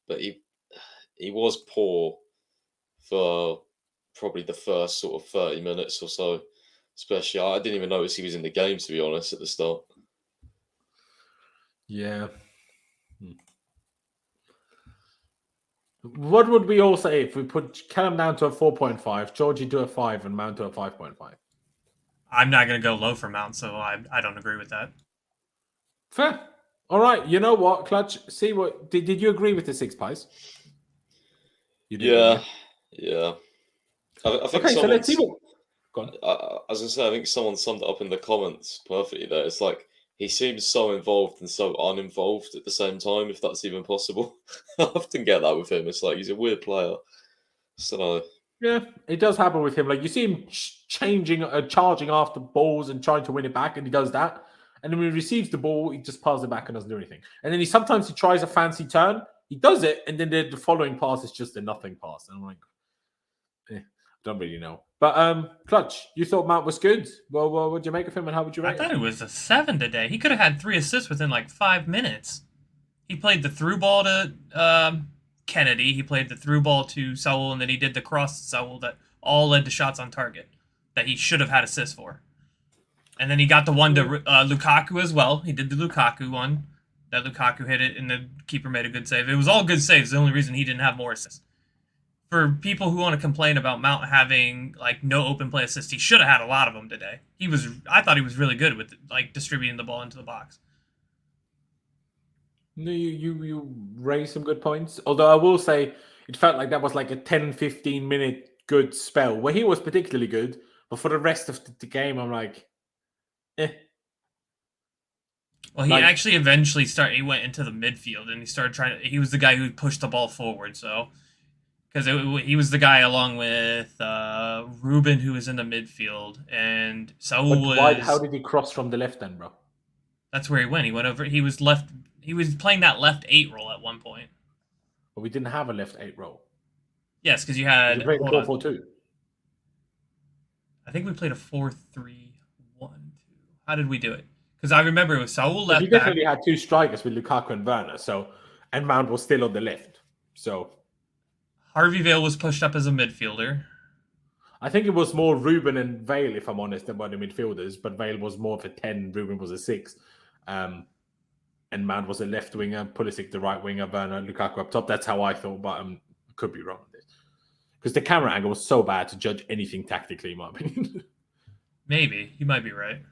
But he was poor for probably the first sort of 30 minutes or so. Especially, I didn't even notice he was in the game, to be honest, at the start. Yeah. What would we all say if we put Callum down to a 4.5, Georgie to a 5, and Mount to a 5.5? I'm not going to go low for Mount, so I don't agree with that. Fair. All right. You know what, Clutch? See what did you agree with the 6 pies? You did. Yeah. I think okay, so let's see what. Go on. I was gonna say, I think someone summed it up in the comments perfectly there. It's like he seems so involved and so uninvolved at the same time, if that's even possible. I often get that with him. It's like he's a weird player. So yeah, it does happen with him. Like you see him charging after balls and trying to win it back, and he does that. And then when he receives the ball, he just passes it back and doesn't do anything. And then sometimes he tries a fancy turn, he does it, and then the following pass is just a nothing pass. And I'm like, don't really know. But Clutch, you thought Mount was good. Well, what did you make of him, and how would you rate I thought it was a 7 today. He could have had 3 assists within 5 minutes. He played the through ball to Kennedy. He played the through ball to Saul, and then he did the cross to Saul that all led to shots on target that he should have had assists for. And then he got the one to Lukaku as well. He did the Lukaku one. That Lukaku hit it, and the keeper made a good save. It was all good saves. The only reason he didn't have more assists. For people who want to complain about Mount having no open play assists, he should have had a lot of them today. I thought he was really good with distributing the ball into the box. No, you raised some good points. Although I will say it felt like that was like a 10-15 minute good spell where he was particularly good, but for the rest of the game, I'm like, Well, he actually eventually he went into the midfield and he started he was the guy who pushed the ball forward. So, because he was the guy along with Ruben, who was in the midfield, and Saul was. How did he cross from the left then, bro? That's where he went. He went over. He was left. He was playing that left 8 role at one point. But we didn't have a left 8 role. Yes, because you had. You played Hold on. 4-4-2. I think we played a 4-3-1-2. How did we do it? Because I remember it was Saul He left back. definitely had two strikers with Lukaku and Werner. And Mount was still on the left. So Harvey Vale was pushed up as a midfielder. I think it was more Ruben and Vale, if I'm honest, than one of the midfielders. But Vale was more of a 10, Ruben was a 6. And Mount was a left winger, Pulisic the right winger, Werner, Lukaku up top. That's how I thought, but I could be wrong on this. Because the camera angle was so bad to judge anything tactically, in my opinion. Maybe. You might be right.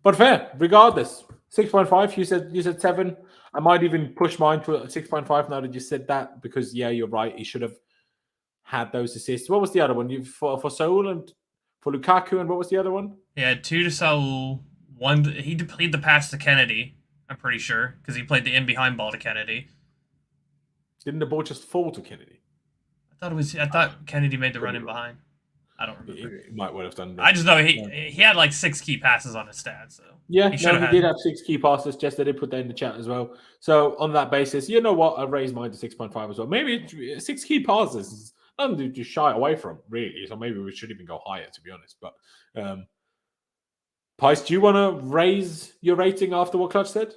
But fair, regardless. 6.5, you said 7. I might even push mine to a 6.5 now that you said that, because yeah, you're right. He should have had those assists. What was the other one? For Saul and for Lukaku, and what was the other one? He had 2 to Saul. 1. He played the pass to Kennedy. I'm pretty sure because he played the in behind ball to Kennedy. Didn't the ball just fall to Kennedy? I thought Kennedy made the run in behind. I don't remember. He might well have done that. I just know he had like 6 key passes on his stats. So yeah, he did have 6 key passes. Jess, they did put that in the chat as well. So on that basis, you know what? I'll raise mine to 6.5 as well. Maybe 6 key passes is nothing to shy away from, really. So maybe we should even go higher, to be honest. But Pice, do you want to raise your rating after what Clutch said?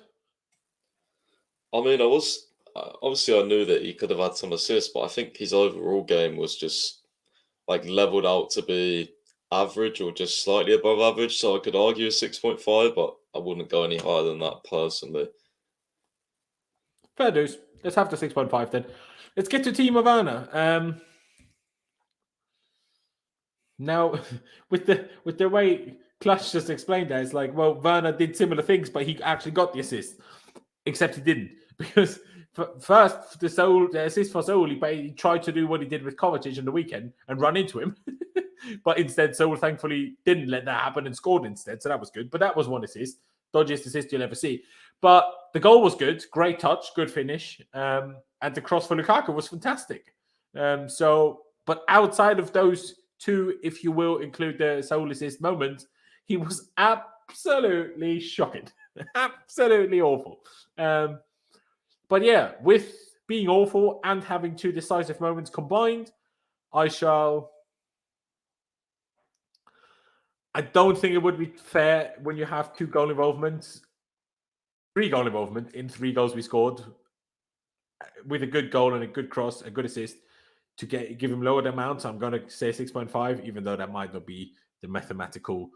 I mean, obviously I knew that he could have had some assists, but I think his overall game was just like leveled out to be average or just slightly above average. So I could argue a 6.5, but I wouldn't go any higher than that personally. Fair dues. Let's have the 6.5 then. Let's get to Timo Werner. Now, with the way Clutch just explained that, it's like, well, Werner did similar things, but he actually got the assist, except he didn't, because first the assist for Saul, he tried to do what he did with Kovacic in the weekend and run into him, but instead Saul thankfully didn't let that happen and scored instead, so that was good. But that was one assist, dodgiest assist you'll ever see. But the goal was good, great touch, good finish, and the cross for Lukaku was fantastic. But outside of those two, if you will include the Saul assist moment, he was absolutely shocking. Absolutely awful. But yeah, with being awful and having 2 decisive moments combined, I don't think it would be fair when you have 3 goal involvement in 3 goals we scored, with a good goal and a good cross, a good assist, to give him lower amount. So I'm going to say 6.5, even though that might not be the mathematical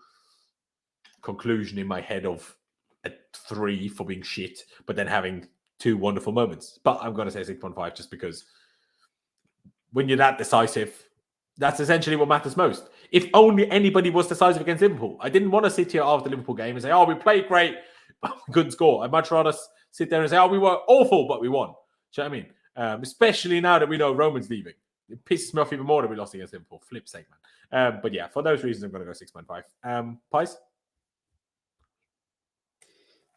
conclusion in my head of a 3 for being shit, but then having 2 wonderful moments. But I'm going to say 6.5 just because when you're that decisive, that's essentially what matters most. If only anybody was decisive against Liverpool. I didn't want to sit here after the Liverpool game and say, oh, we played great, but we couldn't score. I'd much rather sit there and say, oh, we were awful, but we won. Do you know what I mean? Especially now that we know Roman's leaving. It pisses me off even more that we lost against Liverpool. Flip sake, man. But yeah, for those reasons, I'm going to go 6.5. Pice?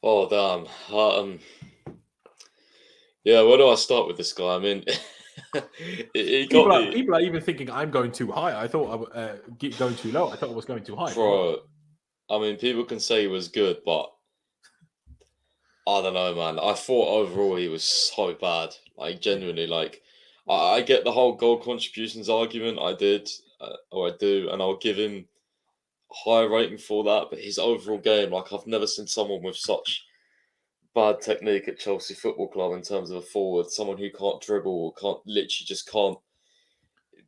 Oh, damn. Yeah, where do I start with this guy? I mean, people are even thinking I'm going too high. I thought I was going too low. I thought I was going too high. Bro, I mean, people can say he was good, but I don't know, man. I thought overall he was so bad. Like, genuinely, like, I get the whole goal contributions argument. I do, and I'll give him a higher rating for that. But his overall game, like, I've never seen someone with such bad technique at Chelsea Football Club in terms of a forward. Someone who can't dribble, can't,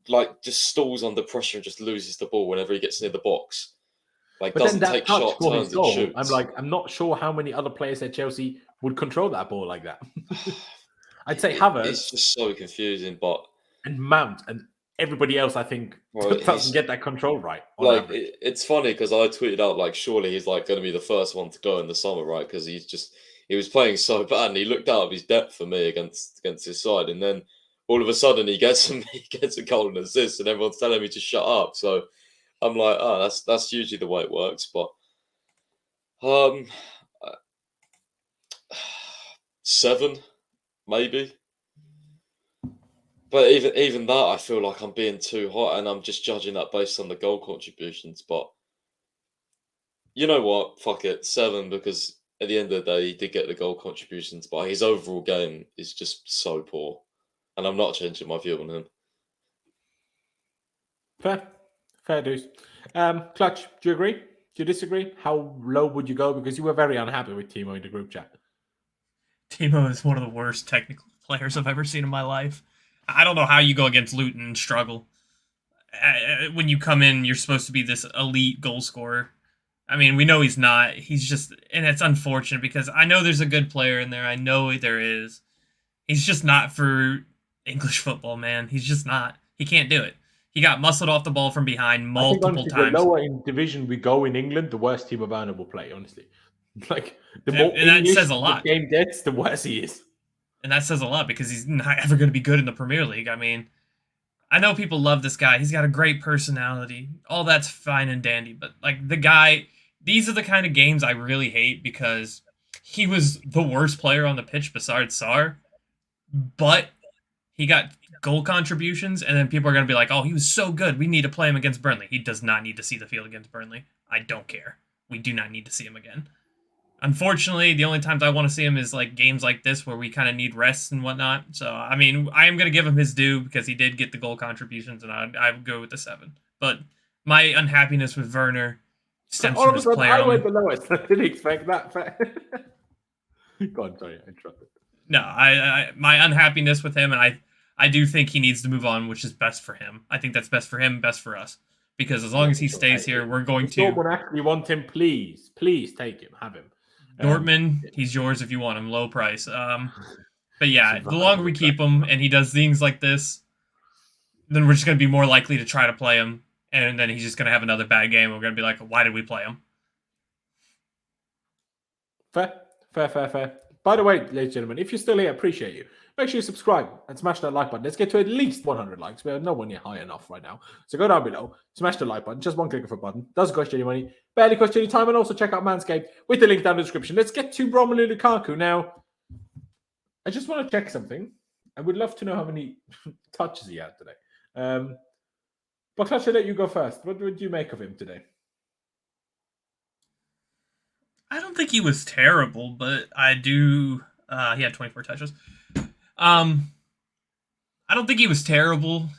like, just stalls under pressure and just loses the ball whenever he gets near the box. Like, but doesn't then that take touch shot for turns his and goal, shoots. I'm not sure how many other players at Chelsea would control that ball like that. I'd say Havertz. It's just so confusing, but and Mount and everybody else, I think, doesn't get that control right. Like, it's funny because I tweeted out, like, surely he's like going to be the first one to go in the summer, right? Because he was playing so bad, and he looked out of his depth for me against his side, and then all of a sudden he gets a goal and assist, and everyone's telling me to shut up. So I'm like, oh, that's usually the way it works, but 7 maybe. But even that, I feel like I'm being too hot, and I'm just judging that based on the goal contributions. But you know what? Fuck it, 7, because at the end of the day, he did get the goal contributions, but his overall game is just so poor, and I'm not changing my view on him. Fair dues. Clutch, do you agree? Do you disagree? How low would you go? Because you were very unhappy with Timo in the group chat. Timo is one of the worst technical players I've ever seen in my life. I don't know how you go against Luton and struggle. When you come in, you're supposed to be this elite goal scorer. I mean, we know he's not. He's just, and it's unfortunate because I know there's a good player in there. I know there is. He's just not for English football, man. He's just not. He can't do it. He got muscled off the ball from behind multiple honestly, times. The lower in division we go in England, the worse Timo Werner will play, honestly. Like, the And- more and that English says a lot. the game gets, the worse he is. And that says a lot because he's not ever going to be good in the Premier League. I mean, I know people love this guy. He's got a great personality. All that's fine and dandy. But, like, the guy, these are the kind of games I really hate because he was the worst player on the pitch besides Sarr. But he got goal contributions, and then people are going to be like, oh, he was so good. We need to play him against Burnley. He does not need to see the field against Burnley. I don't care. We do not need to see him again. Unfortunately, the only times I want to see him is like games like this where we kind of need rests and whatnot. So, I mean, I am going to give him his due because he did get the goal contributions, and I would go with the 7. But my unhappiness with Werner stems All from of a his sudden, player. I went the lowest. I didn't expect that. Go on, sorry, I interrupted. No, my unhappiness with him, and I do think he needs to move on, which is best for him. I think that's best for him, best for us. Because as long as he stays here, we're going If to... Dortmund actually want him, please take him, have him. Dortmund, he's yours if you want him, low price. But yeah, the longer we keep him and he does things like this, then we're just going to be more likely to try to play him, and then he's just going to have another bad game. We're going to be like, why did we play him? Fair. By the way, ladies and gentlemen, if you're still here, appreciate you. Make sure you subscribe and smash that like button. Let's get to at least 100 likes. We're nowhere near high enough right now. So go down below, smash the like button. Just one click of a button. Doesn't cost you any money. Barely cost you any time. And also check out Manscaped with the link down in the description. Let's get to Romelu Lukaku. Now, I just want to check something. I would love to know how many touches he had today. But Clutch, I'll let you go first. What would you make of him today? I don't think he was terrible, but I do... he had 24 touches. I don't think he was terrible.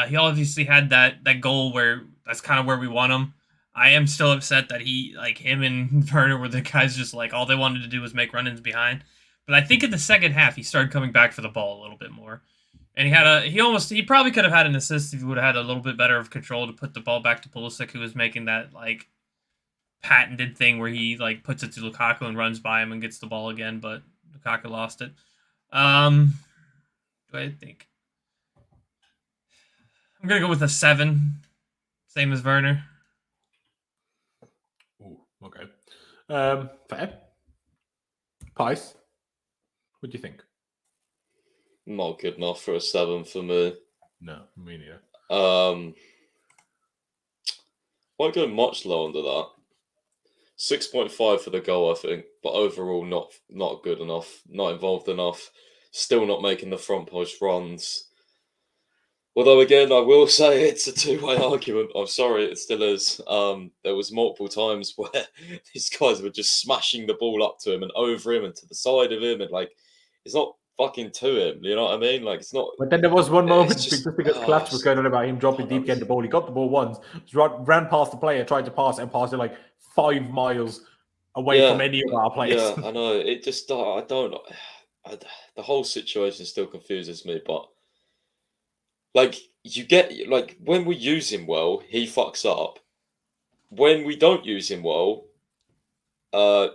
He obviously had that goal where that's kind of where we want him. I am still upset that him and Werner were the guys just like all they wanted to do was make run-ins behind. But I think in the second half he started coming back for the ball a little bit more. And he probably could have had an assist if he would have had a little bit better of control to put the ball back to Pulisic, who was making that like patented thing where he like puts it to Lukaku and runs by him and gets the ball again, but Lukaku lost it. Do I think? I'm going to go with a 7. Same as Werner. Ooh, okay. Fair. Pice, what do you think? Not good enough for a 7 for me. No, me neither. Won't go much lower under that. 6.5 for the goal, I think, but overall not good enough, not involved enough, still not making the front post runs. Although again, I will say it's a two-way argument. I'm sorry, it still is. There was multiple times where these guys were just smashing the ball up to him and over him and to the side of him, and like it's not fucking to him. You know what I mean? Like it's not. But then there was one moment just because Clutch was going on about him dropping deep, getting the ball. He got the ball once, ran past the player, tried to pass it, and passed it like 5 miles away from any of our players. Yeah, I know. It just I don't. The whole situation still confuses me, but. Like, you get, like, when we use him well, he fucks up. When we don't use him well,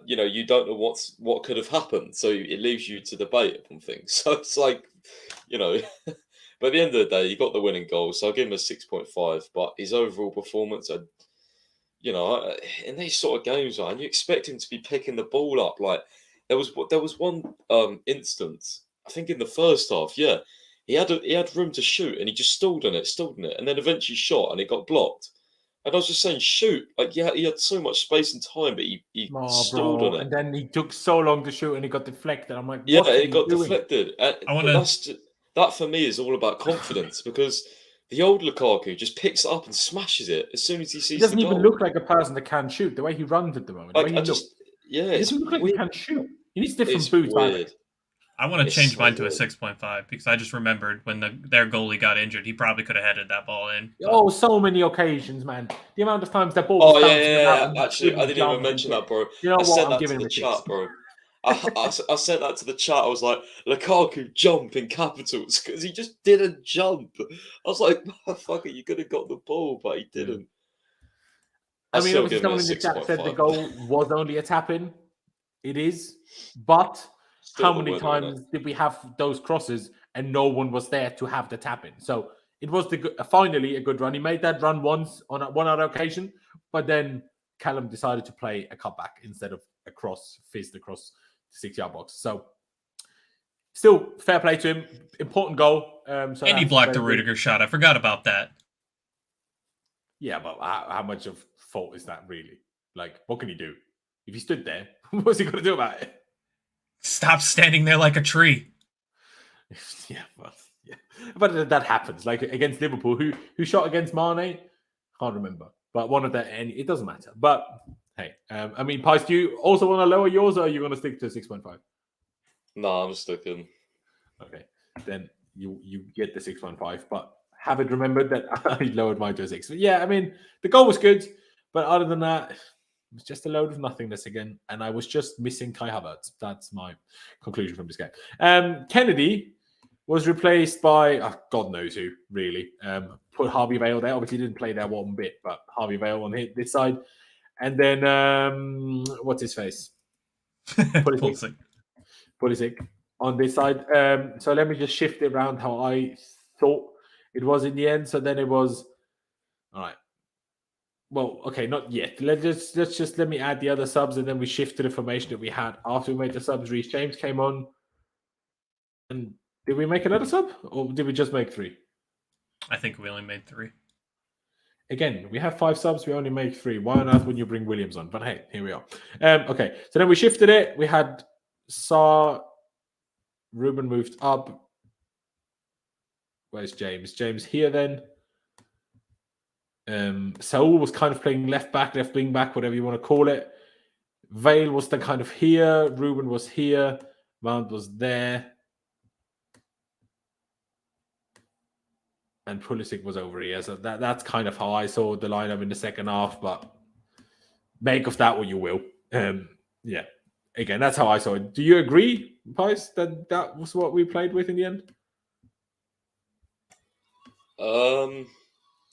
you don't know what could have happened. So it leaves you to debate upon things. So it's like, but at the end of the day, he got the winning goal. So I'll give him a 6.5. But his overall performance, in these sort of games, man, you expect him to be picking the ball up. Like, there was one instance, I think in the first half, yeah. He had room to shoot and he just stalled on it, and then eventually shot and it got blocked. And I was just saying, shoot. Like, yeah, he had so much space and time, but he stalled on it. And then he took so long to shoot and he got deflected. I'm like, yeah, it got deflected. That for me is all about confidence because the old Lukaku just picks it up and smashes it as soon as he sees the goal. He doesn't even look like a person that can shoot. The way he runs at the moment. Like, he doesn't look like he can shoot. He needs different boots. Weird. I want to It's change so mine to a good. 6.5 because I just remembered when their goalie got injured, he probably could have headed that ball in. But Oh, so many occasions, man. The amount of times that ball Oh was yeah, bouncing yeah, about yeah. and he Actually, I couldn't didn't even jump and mention shit. that, bro. You know I what? sent I'm that giving to him the a 6. chat, bro. I sent that to the chat. I was like, Lukaku jump in capitals because he just didn't jump. I was like, motherfucker, you could have got the ball, but he didn't. I I'll mean, still obviously, give him a someone in the chat said the 6.5. goal was only a tap in. It is, but Still how the many winner, innit? times did we have those crosses and no one was there to have the tap in? So it was finally a good run. He made that run once on one other occasion, but then Callum decided to play a cutback instead of a cross, fizzed across the 6-yard box. So still fair play to him. Important goal. So and he that's blocked the very good. Rudiger shot. I forgot about that. Yeah, but how much of fault is that really? Like, what can he do? If he stood there, what's he going to do about it? Stop standing there like a tree. Yeah, but that happens. Like against Liverpool, who shot against Mane? Can't remember, but one of the and it doesn't matter. But hey, I mean, Pice, do you also want to lower yours, or are you going to stick to 6.5? No, I'm sticking. Okay, then you get the 6.5, but have it remembered that I lowered mine to a 6. But yeah, I mean, the goal was good, but other than that, it was just a load of nothingness again, and I was just missing Kai Havertz. That's my conclusion from this game. Kennedy was replaced by God knows who, really. Put Harvey Vale there. Obviously, didn't play there one bit, but Harvey Vale on this side. And then, what's his face? Pulisic. Pulisic on this side. So let me just shift it around how I thought it was in the end. So then it was, all right. Well, okay, not yet. Let's just let me add the other subs, and then we shift to the formation that we had after we made the subs. Reece James came on, and did we make another sub, or did we just make 3? I think we only made 3. Again, we have 5 subs. We only make 3. Why on earth would you bring Williams on? But hey, here we are. Okay, so then we shifted it. We had Saul. Ruben moved up. Where's James? James here then. Saul was kind of playing left back, left wing back, whatever you want to call it. Vale was then kind of here. Ruben was here. Mount was there. And Pulisic was over here. So that's kind of how I saw the lineup in the second half. But make of that what you will. Yeah. Again, that's how I saw it. Do you agree, Pice, that was what we played with in the end?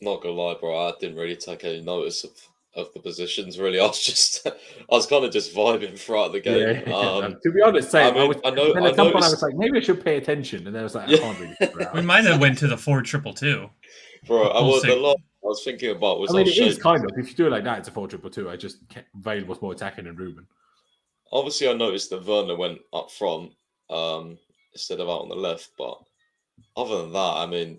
Not gonna lie, bro. I didn't really take any notice of the positions. Really, I was kind of just vibing throughout the game. Yeah. To be honest, same. I mean, I know. Then I at some point I was noticed, like, maybe I should pay attention, and then I was like, I yeah, can't really figure it We out. might have went to the 4-2-2. bro. The Pulisic. last I was thinking about was I mean, was it is shaping. kind of. If you do it like that, it's a 4-2-2. I just Vale was more attacking than Ruben. Obviously, I noticed that Werner went up front instead of out on the left. But other than that, I mean,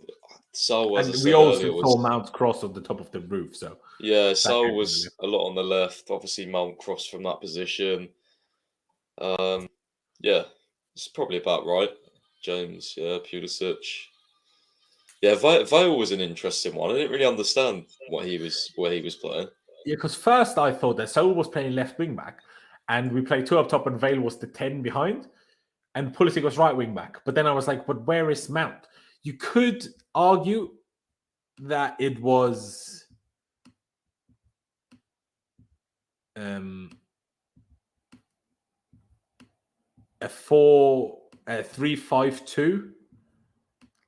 Saul, as I And we said also earlier, saw was Mount cross on the top of the roof. So yeah, that Saul came was a lot on the left. Obviously, Mount crossed from that position. Yeah, it's probably about right. James, yeah, Pulisic. Yeah, Vale was an interesting one. I didn't really understand where he was playing. yeah, because first I thought that Saul was playing left wing back, and we played 2 up top, and Vale was the 10 behind, and Pulisic was right wing back. But then I was like, but where is Mount? You could argue that it was a 3-5-2,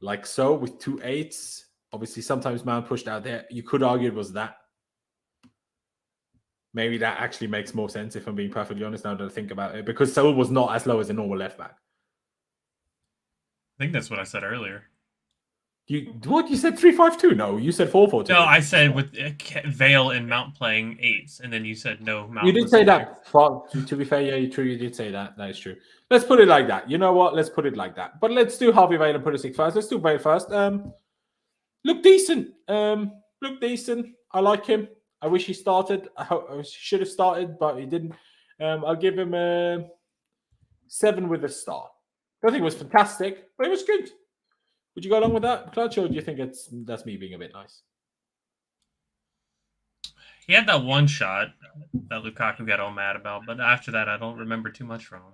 like so, with 2 8s. Obviously, sometimes Mount pushed out there. You could argue it was that. Maybe that actually makes more sense, if I'm being perfectly honest, now that I think about it, because Saul was not as low as a normal left back. I think that's what I said earlier. You said 3-5-2? No, you said 4-4-2. No, I said with Vale and Mount playing 8s, and then you said no. Mount You did was say in there. that. To be fair, yeah, true. You did say that. That is true. Let's put it like that. You know what? Let's put it like that. But let's do Harvey Vale and Pulisic first. Let's do Vale first. Look decent. Look decent. I like him. I wish he started. I should have started, but he didn't. I'll give him a 7 with a star. I don't think it was fantastic, but it was good. Would you go along with that, Clutch, or do you think that's me being a bit nice? He had that one shot that Lukaku got all mad about, but after that, I don't remember too much from him.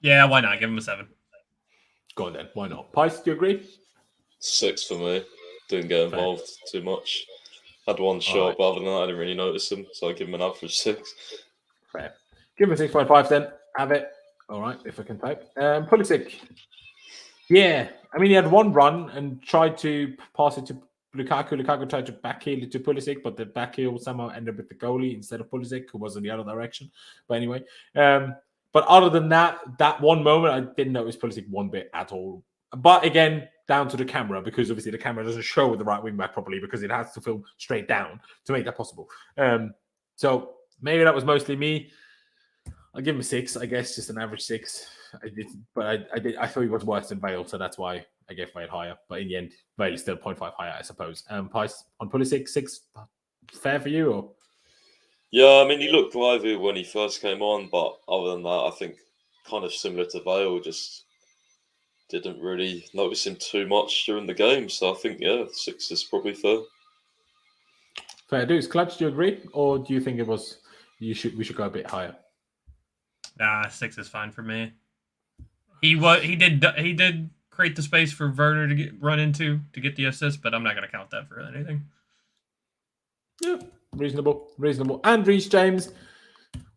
Yeah, why not? Give him a 7. Go on then. Why not? Pice, do you agree? 6 for me. Didn't get involved too much. Had one shot, right. but other than that, I didn't really notice him, so I give him an average 6. Fair. Give him a 6.5 then. Have it. All right, if I can type. Pulisic. Yeah. I mean, he had one run and tried to pass it to Lukaku. Lukaku tried to backheel it to Pulisic, but the backheel somehow ended up with the goalie instead of Pulisic, who was in the other direction. But anyway, but other than that one moment, I didn't notice Pulisic one bit at all. But again, down to the camera, because obviously the camera doesn't show the right wing back properly because it has to film straight down to make that possible. So maybe that was mostly me. I'll give him a 6, I guess, just an average 6. I thought he was worse than Vale, so that's why I gave Vale higher. But in the end, Vale is still 0.5 higher, I suppose. Price on Pulisic, 6, fair for you? Or? Yeah, I mean, he looked lively when he first came on, but other than that, I think kind of similar to Vale, just didn't really notice him too much during the game. So I think, 6 is probably fair. Fair dues. Clutch, do you agree? Or do you think we should go a bit higher? Nah, 6 is fine for me. He did create the space for Werner to run into to get the assist, but I'm not going to count that for anything. Yeah, reasonable. And Reece James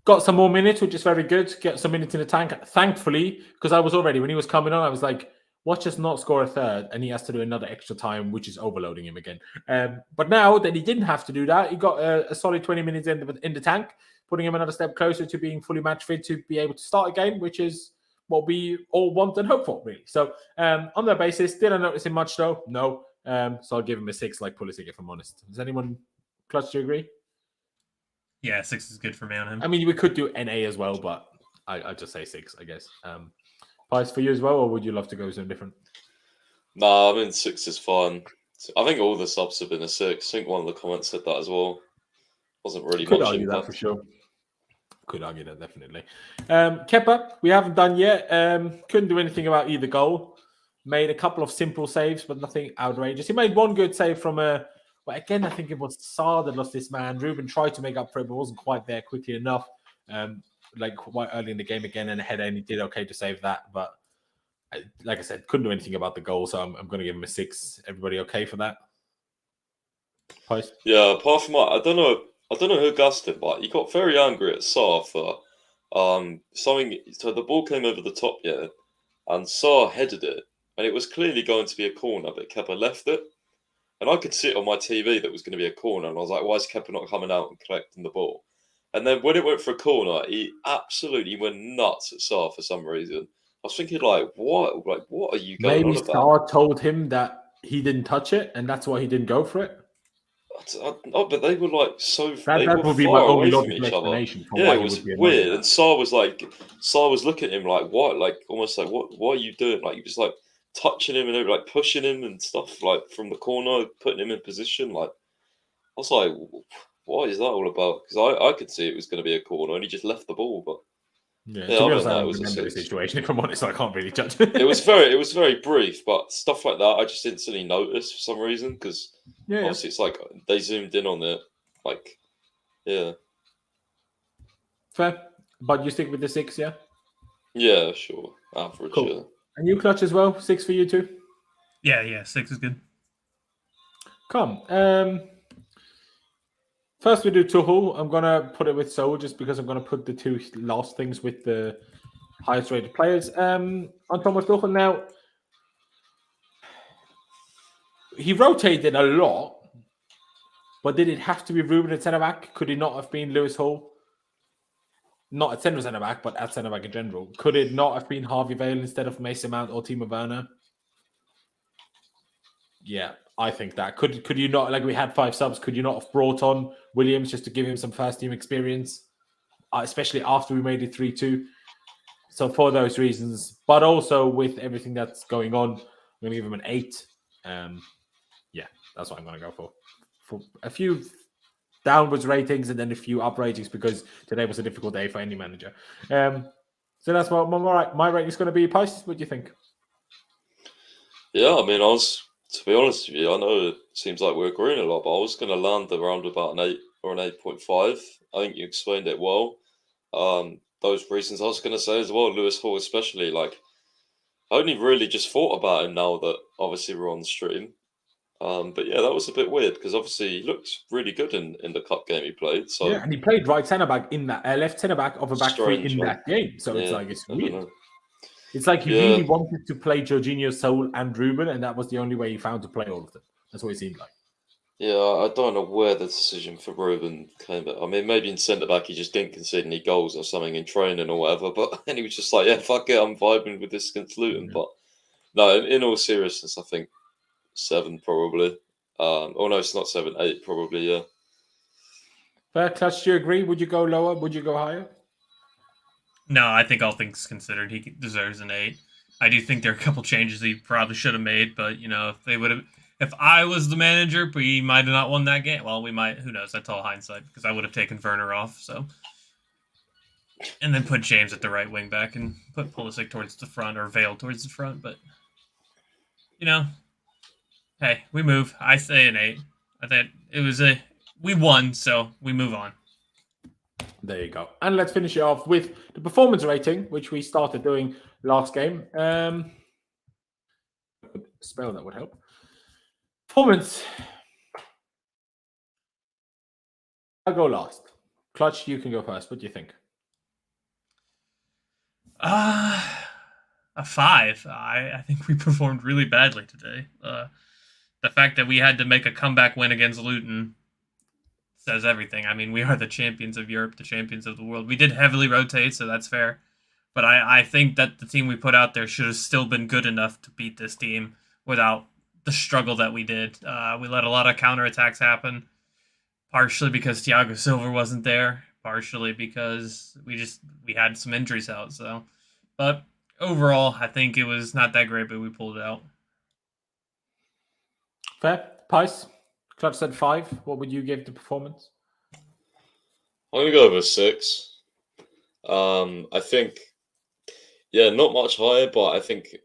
got some more minutes, which is very good. Get some minutes in the tank. Thankfully, because I was already, when he was coming on, I was like, watch us not score a third, and he has to do another extra time, which is overloading him again. But now that he didn't have to do that, he got a solid 20 minutes in the tank, putting him another step closer to being fully match fit to be able to start a game, which is what we all want and hope for, really. So on that basis, didn't notice him much, though. No. So I'll give him a 6 like Pulisic, if I'm honest. Does anyone, Clutch, do you agree? Yeah, 6 is good for me on him. I mean, we could do NA as well, but I'd just say 6, I guess. Price for you as well, or would you love to go something different? Nah, I mean, 6 is fine. I think all the subs have been a 6. I think one of the comments said that as well. Wasn't really Could much argue impact. that for sure. Could argue that, definitely. Kepa, we haven't done yet. Couldn't do anything about either goal. Made a couple of simple saves, but nothing outrageous. He made one good save from but again, I think it was Saul that lost this man. Ruben tried to make up for it, but wasn't quite there quickly enough. Like quite early in the game again, and a header, and he did okay to save that. But like I said, couldn't do anything about the goal, so I'm going to give him a 6. Everybody okay for that? Post? Yeah, apart from that, I don't know who gassed him, but he got very angry at Saul for something. So the ball came over the top, and Saul headed it, and it was clearly going to be a corner, but Kepa left it. And I could see it on my TV that it was going to be a corner, and I was like, why is Kepa not coming out and collecting the ball? And then when it went for a corner, he absolutely went nuts at Saul for some reason. I was thinking, what are you going on about? Maybe Saul told him that he didn't touch it, and that's why he didn't go for it. But they were so that would be my only logical explanation. Yeah, it was weird. And Saul was looking at him like, what? Like almost like, what are you doing? Like he was like touching him and like pushing him and stuff, like from the corner, putting him in position. Like I was like, what is that all about? Because I could see it was going to be a corner, and he just left the ball. But to be honest, I don't remember the situation. If I'm honest, I can't really judge. It was very brief, but stuff like that I just instantly noticed for some reason because obviously it's like they zoomed in on it. Like, yeah, fair. But you stick with the 6, yeah? Yeah, sure, average. Cool. Yeah. And you, Clutch, as well? 6 for you too? Yeah, 6 is good. Come. First, we do Tuchel. I'm going to put it with Saul just because I'm going to put the 2 last things with the highest rated players. On Thomas Tuchel now, he rotated a lot, but did it have to be Ruben at centre-back? Could it not have been Lewis Hall? Not at centre-back, but at centre-back in general. Could it not have been Harvey Vale instead of Mason Mount or Timo Werner? Yeah, I think that. Could you not, like we had 5 subs, could you not have brought on Williams just to give him some first team experience, especially after we made it 3-2? So for those reasons, but also with everything that's going on, I'm going to give him an 8. Yeah, that's what I'm going to go for a few downwards ratings and then a few up ratings because today was a difficult day for any manager. So that's what my rating is going to be. Pice, what do you think? Yeah, I mean, I was To be honest with you, I know it seems like we're agreeing a lot, but I was going to land around about an 8 or an 8.5. I think you explained it well. Those reasons I was going to say as well, Lewis Hall especially, like, I only really just thought about him now that obviously we're on the stream. But yeah, that was a bit weird because obviously he looked really good in the cup game he played. So Yeah, and he played right centre back in that left centre back of a back three strange, in man. that game. So it's Yeah, like it's I don't weird. know. It's like he Yeah. really wanted to play Jorginho, Saul, and Ruben, and that was the only way he found to play all of them. That's what it seemed like. Yeah, I don't know where the decision for Ruben came. I mean, maybe in centre back he just didn't concede any goals or something in training or whatever. But and he was just like, yeah, fuck it, I'm vibing with this against Luton. Yeah. But no, in all seriousness, I think 7 probably. Oh no, it's not 7, 8 probably. Yeah. Fair, Clutch, do you agree? Would you go lower? Would you go higher? No, I think all things considered, he deserves an 8. I do think there are a couple changes he probably should have made, but if I was the manager, we might have not won that game. Well, we might. Who knows? That's all hindsight because I would have taken Werner off. So, and then put James at the right wing back and put Pulisic towards the front or Vale towards the front. But hey, we move. I say an 8. I think we won, so we move on. There you go. And let's finish it off with the performance rating, which we started doing last game. Spell that would help. Performance. I'll go last. Clutch, you can go first. What do you think? A 5. I think we performed really badly today. The fact that we had to make a comeback win against Luton says everything. I mean, we are the champions of Europe, the champions of the world. We did heavily rotate, so that's fair. But I think that the team we put out there should have still been good enough to beat this team without the struggle that we did. We let a lot of counterattacks happen, partially because Thiago Silva wasn't there, partially because we had some injuries out. So, but overall, I think it was not that great, but we pulled it out. Fair. Pice? Clutch said 5. What would you give the performance? I'm gonna go with 6. I think, yeah, not much higher, but I think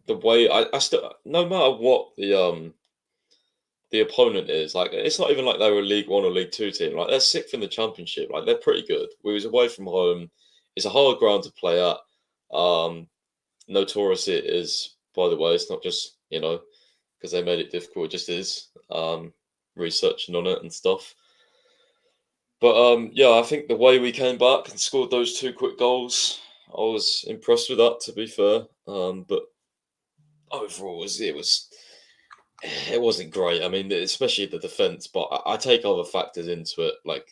the way I still, no matter what the opponent is, like it's not even like they were a League 1 or League 2 team. Like they're 6th in the Championship. Like they're pretty good. We was away from home. It's a hard ground to play at. Notorious it is, by the way. It's not just because they made it difficult. It just is. Researching on it and stuff. But yeah, I think the way we came back and scored those 2 quick goals, I was impressed with that. To be fair, but overall, it wasn't great. I mean, especially the defense. But I take other factors into it, like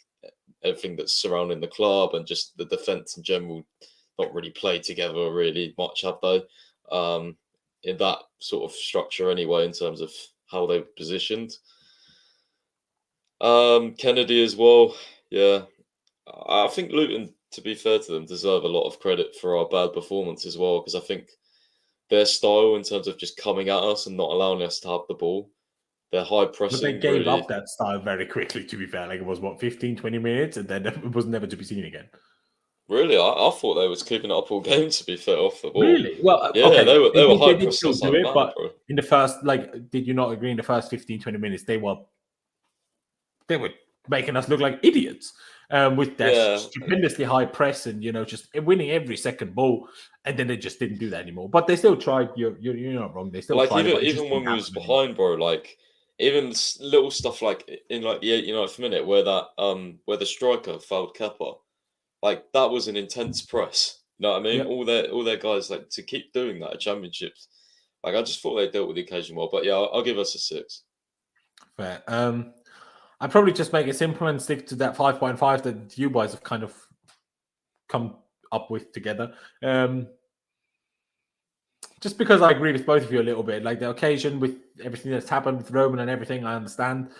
everything that's surrounding the club and just the defense in general. Not really played together really much, have they? In that sort of structure anyway, in terms of how they were positioned. Kennedy as well. Yeah, I think Luton, to be fair to them, deserve a lot of credit for our bad performance as well, because I think their style in terms of just coming at us and not allowing us to have the ball, their high pressing. But they gave up that style very quickly, to be fair. Like it was, 15, 20 minutes, and then it was never to be seen again. Really? I thought they was keeping it up all game, to be fair, off the ball. Really? Well, yeah, okay. they were high did still pressing. do it, but in the first, did you not agree in the first 15, 20 minutes, they were making us look like idiots with that stupendously high press and, just winning every second ball. And then they just didn't do that anymore. But they still tried. You're not wrong. They still tried. Even when we was behind, bro, even little stuff like in the 89th minute where that where the striker fouled Kepa, that was an intense press. You know what I mean? Yep. All their guys to keep doing that at championships. I just thought they dealt with the occasion well. But yeah, I'll give us a 6. Fair. I'd probably just make it simple and stick to that 5.5 that you guys have kind of come up with together. Just because I agree with both of you a little bit. Like the occasion with everything that's happened with Roman and everything, I understand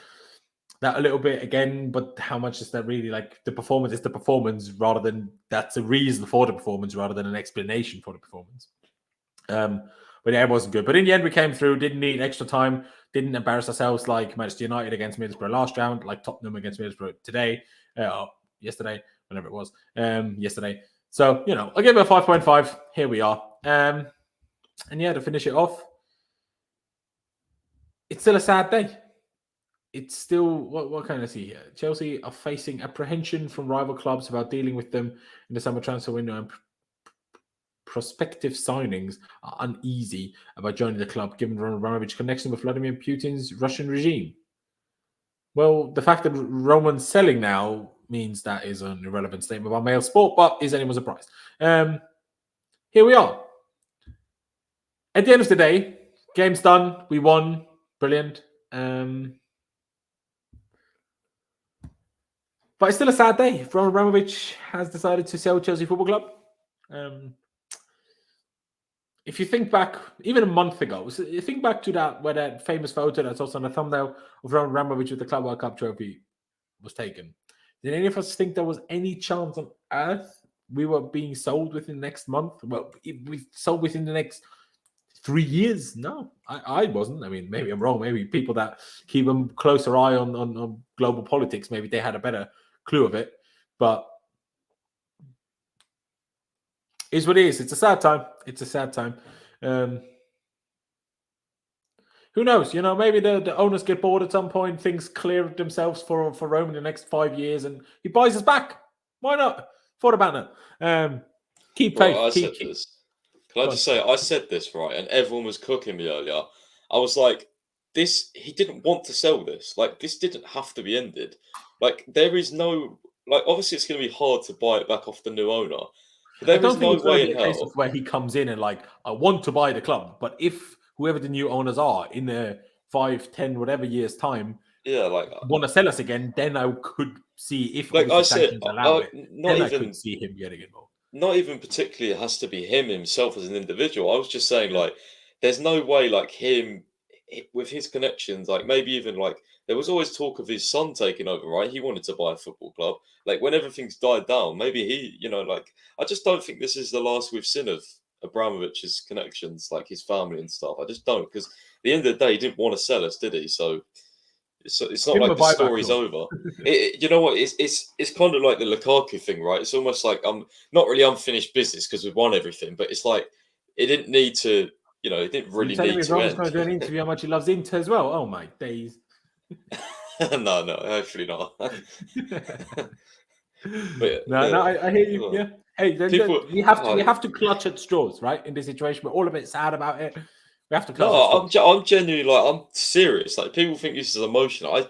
that a little bit again, but how much is that really? The performance is the performance rather than that's a reason for the performance rather than an explanation for the performance. But yeah, it wasn't good. But in the end, we came through, didn't need extra time, didn't embarrass ourselves like Manchester United against Middlesbrough last round, like Tottenham against Middlesbrough yesterday, whenever it was, yesterday. So, I'll give it a 5.5. Here we are. And yeah, to finish it off, it's still a sad day. It's still what can I see here? Chelsea are facing apprehension from rival clubs about dealing with them in the summer transfer window, and prospective signings are uneasy about joining the club, given Abramovich's connection with Vladimir Putin's Russian regime. Well, the fact that Roman's selling now means that is an irrelevant statement about male sport, but is anyone surprised? Here we are. At the end of the day, game's done. We won. Brilliant. But it's still a sad day. Roman Abramovich has decided to sell Chelsea Football Club. If you think back, even a month ago, so you think back to that famous photo that's also on the thumbnail of Roman Abramovich with the Club World Cup trophy was taken. Did any of us think there was any chance on earth we were being sold within the next month? Well, we sold within the next 3 years? No, I wasn't. I mean, maybe I'm wrong. Maybe people that keep a closer eye on global politics, maybe they had a better clue of it. But is what it is. It's a sad time. It's a sad time. Who knows? Maybe the owners get bored at some point. Things clear themselves for Rome in the next 5 years, and he buys us back. Why not? Thought about it. Keep faith. Well, Can I just say, I said this, right, and everyone was cooking me earlier. I was like, he didn't want to sell this. Like, this didn't have to be ended. Like, there is no, like, obviously it's going to be hard to buy it back off the new owner. But there is no way in hell where he comes in and like, I want to buy the club, but if whoever the new owners are in the 5, 10, whatever years time, want to sell us again, then I could see if sanctions allow it. Then I could see him getting involved. Not even particularly it has to be him himself as an individual. I was just saying, like, there's no way, like, him with his connections, like, maybe even, like, there was always talk of his son taking over, right? He wanted to buy a football club. Like, when everything's died down, maybe he, like, I just don't think this is the last we've seen of Abramovich's connections, like his family and stuff. I just don't, because at the end of the day, he didn't want to sell us, did he? So it's not like the story's over. You know what? It's kind of like the Lukaku thing, right? It's almost like not really unfinished business because we've won everything, but it's like it didn't need to. It didn't really need to end. Going to do an interview how much he loves Inter as well. Oh my days! No, hopefully not. But, I hear you. Yeah. Hey, we have to clutch at straws, right? In this situation, we're all a bit sad about it. We have to clutch. No, I'm genuinely like, I'm serious. Like, people think this is emotional.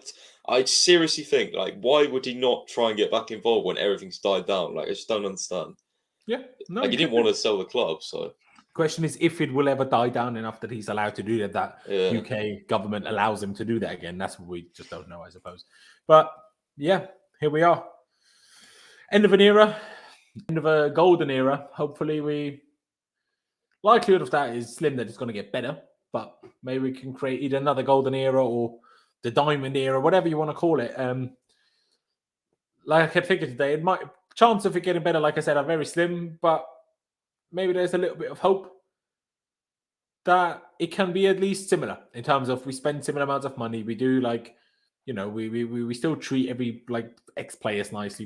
I seriously think, like, why would he not try and get back involved when everything's died down? Like, I just don't understand. Yeah, no. Like, he didn't want to sell the club, so. Question is if it will ever die down enough that he's allowed to do that. UK government allows him to do that again. That's what we just don't know, I suppose. But yeah, here we are. End of an era, end of a golden era. Hopefully, likelihood of that is slim that it's going to get better. But maybe we can create either another golden era or the diamond era, whatever you want to call it. Like I kept thinking today, chance of it getting better, like I said, are very slim, but maybe there's a little bit of hope that it can be at least similar in terms of we spend similar amounts of money. We do we still treat every ex-players nicely.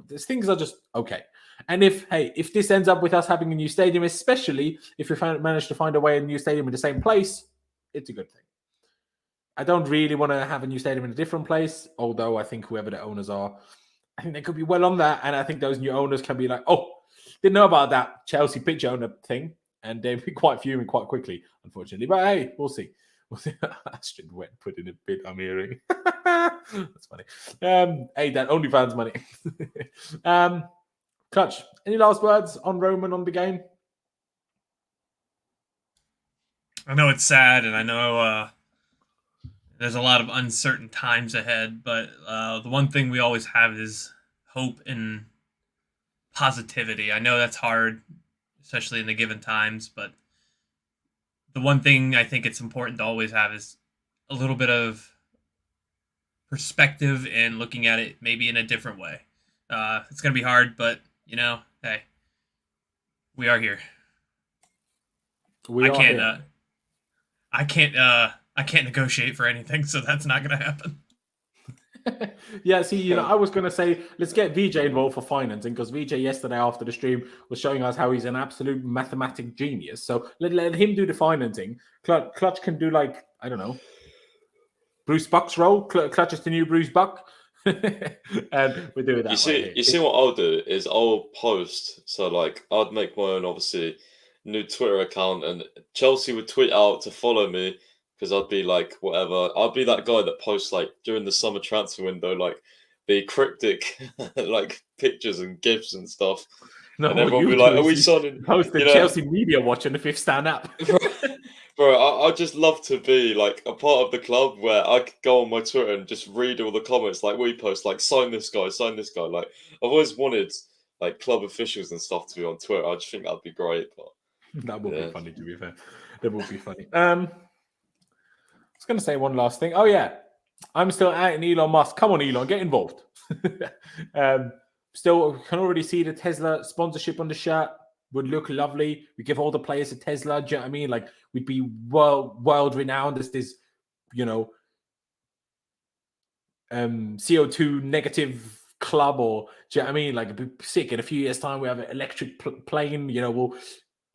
These things are just okay. And if this ends up with us having a new stadium, especially if we manage to find a way a new stadium in the same place, it's a good thing. I don't really want to have a new stadium in a different place, although I think whoever the owners are, I think they could be well on that. And I think those new owners can be like, oh, didn't know about that Chelsea pitch owner thing. And they'd be quite fuming quite quickly, unfortunately. But hey, we'll see. Astrid went put in a bid I'm hearing. That's funny. Hey, that OnlyFans money. Clutch, any last words on Roman on the game? I know it's sad, and I know there's a lot of uncertain times ahead, but the one thing we always have is hope and positivity. I know that's hard, especially in the given times, but the one thing I think it's important to always have is a little bit of perspective and looking at it maybe in a different way. It's going to be hard, but, hey, we are here. I can't negotiate for anything, so that's not going to happen. Yeah, see, I was going to say, let's get VJ involved for financing, because VJ yesterday after the stream was showing us how he's an absolute mathematic genius. So let him do the financing. Clutch can do, I don't know, Bruce Buck's role, clutches the new Bruce Buck. And we do it that way. You see what I'll do is I'll post. So like I'd make my own obviously new Twitter account, and Chelsea would tweet out to follow me because I'd be like whatever. I'd be that guy that posts like during the summer transfer window, like the cryptic like pictures and gifs and stuff. No, and everyone will be like, "Are we signing?" Post the Chelsea Media Watch on the Fifth Stand Up. Bro, I just love to be like a part of the club where I could go on my Twitter and just read all the comments like we post, like sign this guy. Like I've always wanted like club officials and stuff to be on Twitter. I just think that'd be great. But that would be funny, to be fair. That would be funny. I was going to say one last thing. Oh yeah, I'm still out in Elon Musk. Come on, Elon, get involved. Still can already see the Tesla sponsorship on the shirt. Would look lovely. We give all the players a Tesla. Do you know what I mean? Like we'd be world renowned as this, you know, CO2 negative club, or do you know what I mean? Like it'd be sick. In a few years' time, we have an electric plane. You know, we'll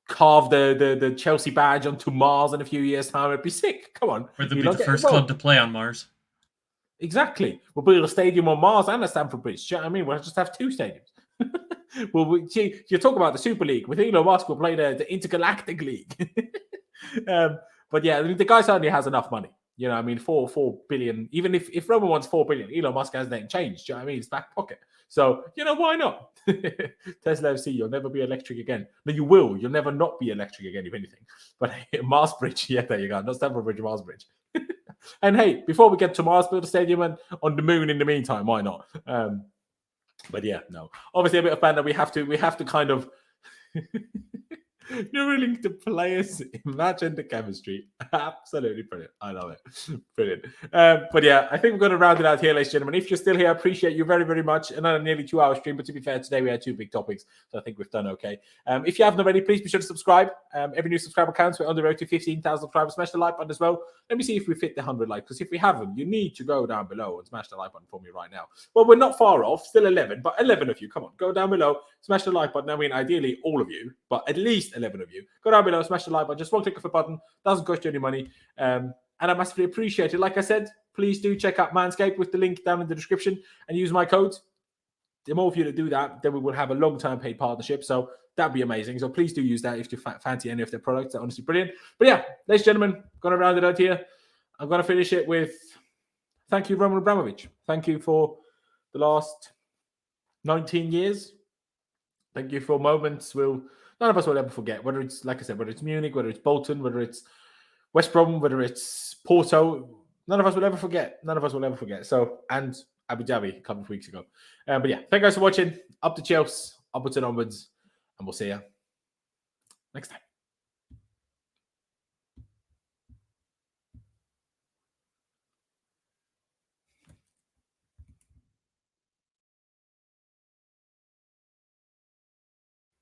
carve the Chelsea badge onto Mars in a few years' time. It'd be sick. Come on, we'd be the first club to play on Mars. Exactly. We'll build a stadium on Mars and a Stamford Bridge. Do you know what I mean? We'll just have two stadiums. Well, you talk about the Super League. With Elon Musk, we'll play the Intergalactic League. But yeah, the guy certainly has enough money. You know, I mean, 4 billion. Even if Roman wants 4 billion, Elon Musk has that changed. Do you know what I mean? It's back pocket. So, you know, why not? Tesla FC, you'll never be electric again. No, you will. You'll never not be electric again, if anything. But Mars Bridge, yeah, there you go. Not Stamford Bridge, Mars Bridge. And hey, before we get to Mars, build a stadium and on the moon in the meantime, why not? But yeah, no. Obviously, a bit of banter. We have to kind of. You're willing to players. Imagine the chemistry. Absolutely brilliant. I love it. Brilliant. But yeah, I think we're going to round it out here, ladies and gentlemen. If you're still here, I appreciate you very, very much. Another nearly 2-hour stream. But to be fair, today we had 2 big topics. So I think we've done okay. If you haven't already, please be sure to subscribe. Every new subscriber counts. We're on the road to 15,000 subscribers. Smash the like button as well. Let me see if we fit the 100 likes. Because if we haven't, you need to go down below and smash the like button for me right now. Well, we're not far off. Still 11. But 11 of you, come on. Go down below. Smash the like button. I mean, ideally, all of you. But at least 11 of you. Go down below, smash the like button, just one click of a button, doesn't cost you any money, and I massively appreciate it. Like I said, please do check out Manscaped with the link down in the description and use my code. The more of you that do that, then we will have a long-term paid partnership, so that'd be amazing. So please do use that if you fancy any of their products. They're honestly brilliant. But yeah, ladies and gentlemen, I'm going to round it out here. I'm going to finish it with thank you, Roman Abramovich. Thank you for the last 19 years. Thank you for moments none of us will ever forget, whether it's, like I said, whether it's Munich, whether it's Bolton, whether it's West Brom, whether it's Porto, none of us will ever forget. None of us will ever forget. So, and Abu Dhabi a couple of weeks ago. But yeah, thank you guys for watching. Up to Chelsea, upwards and onwards, and we'll see you next time.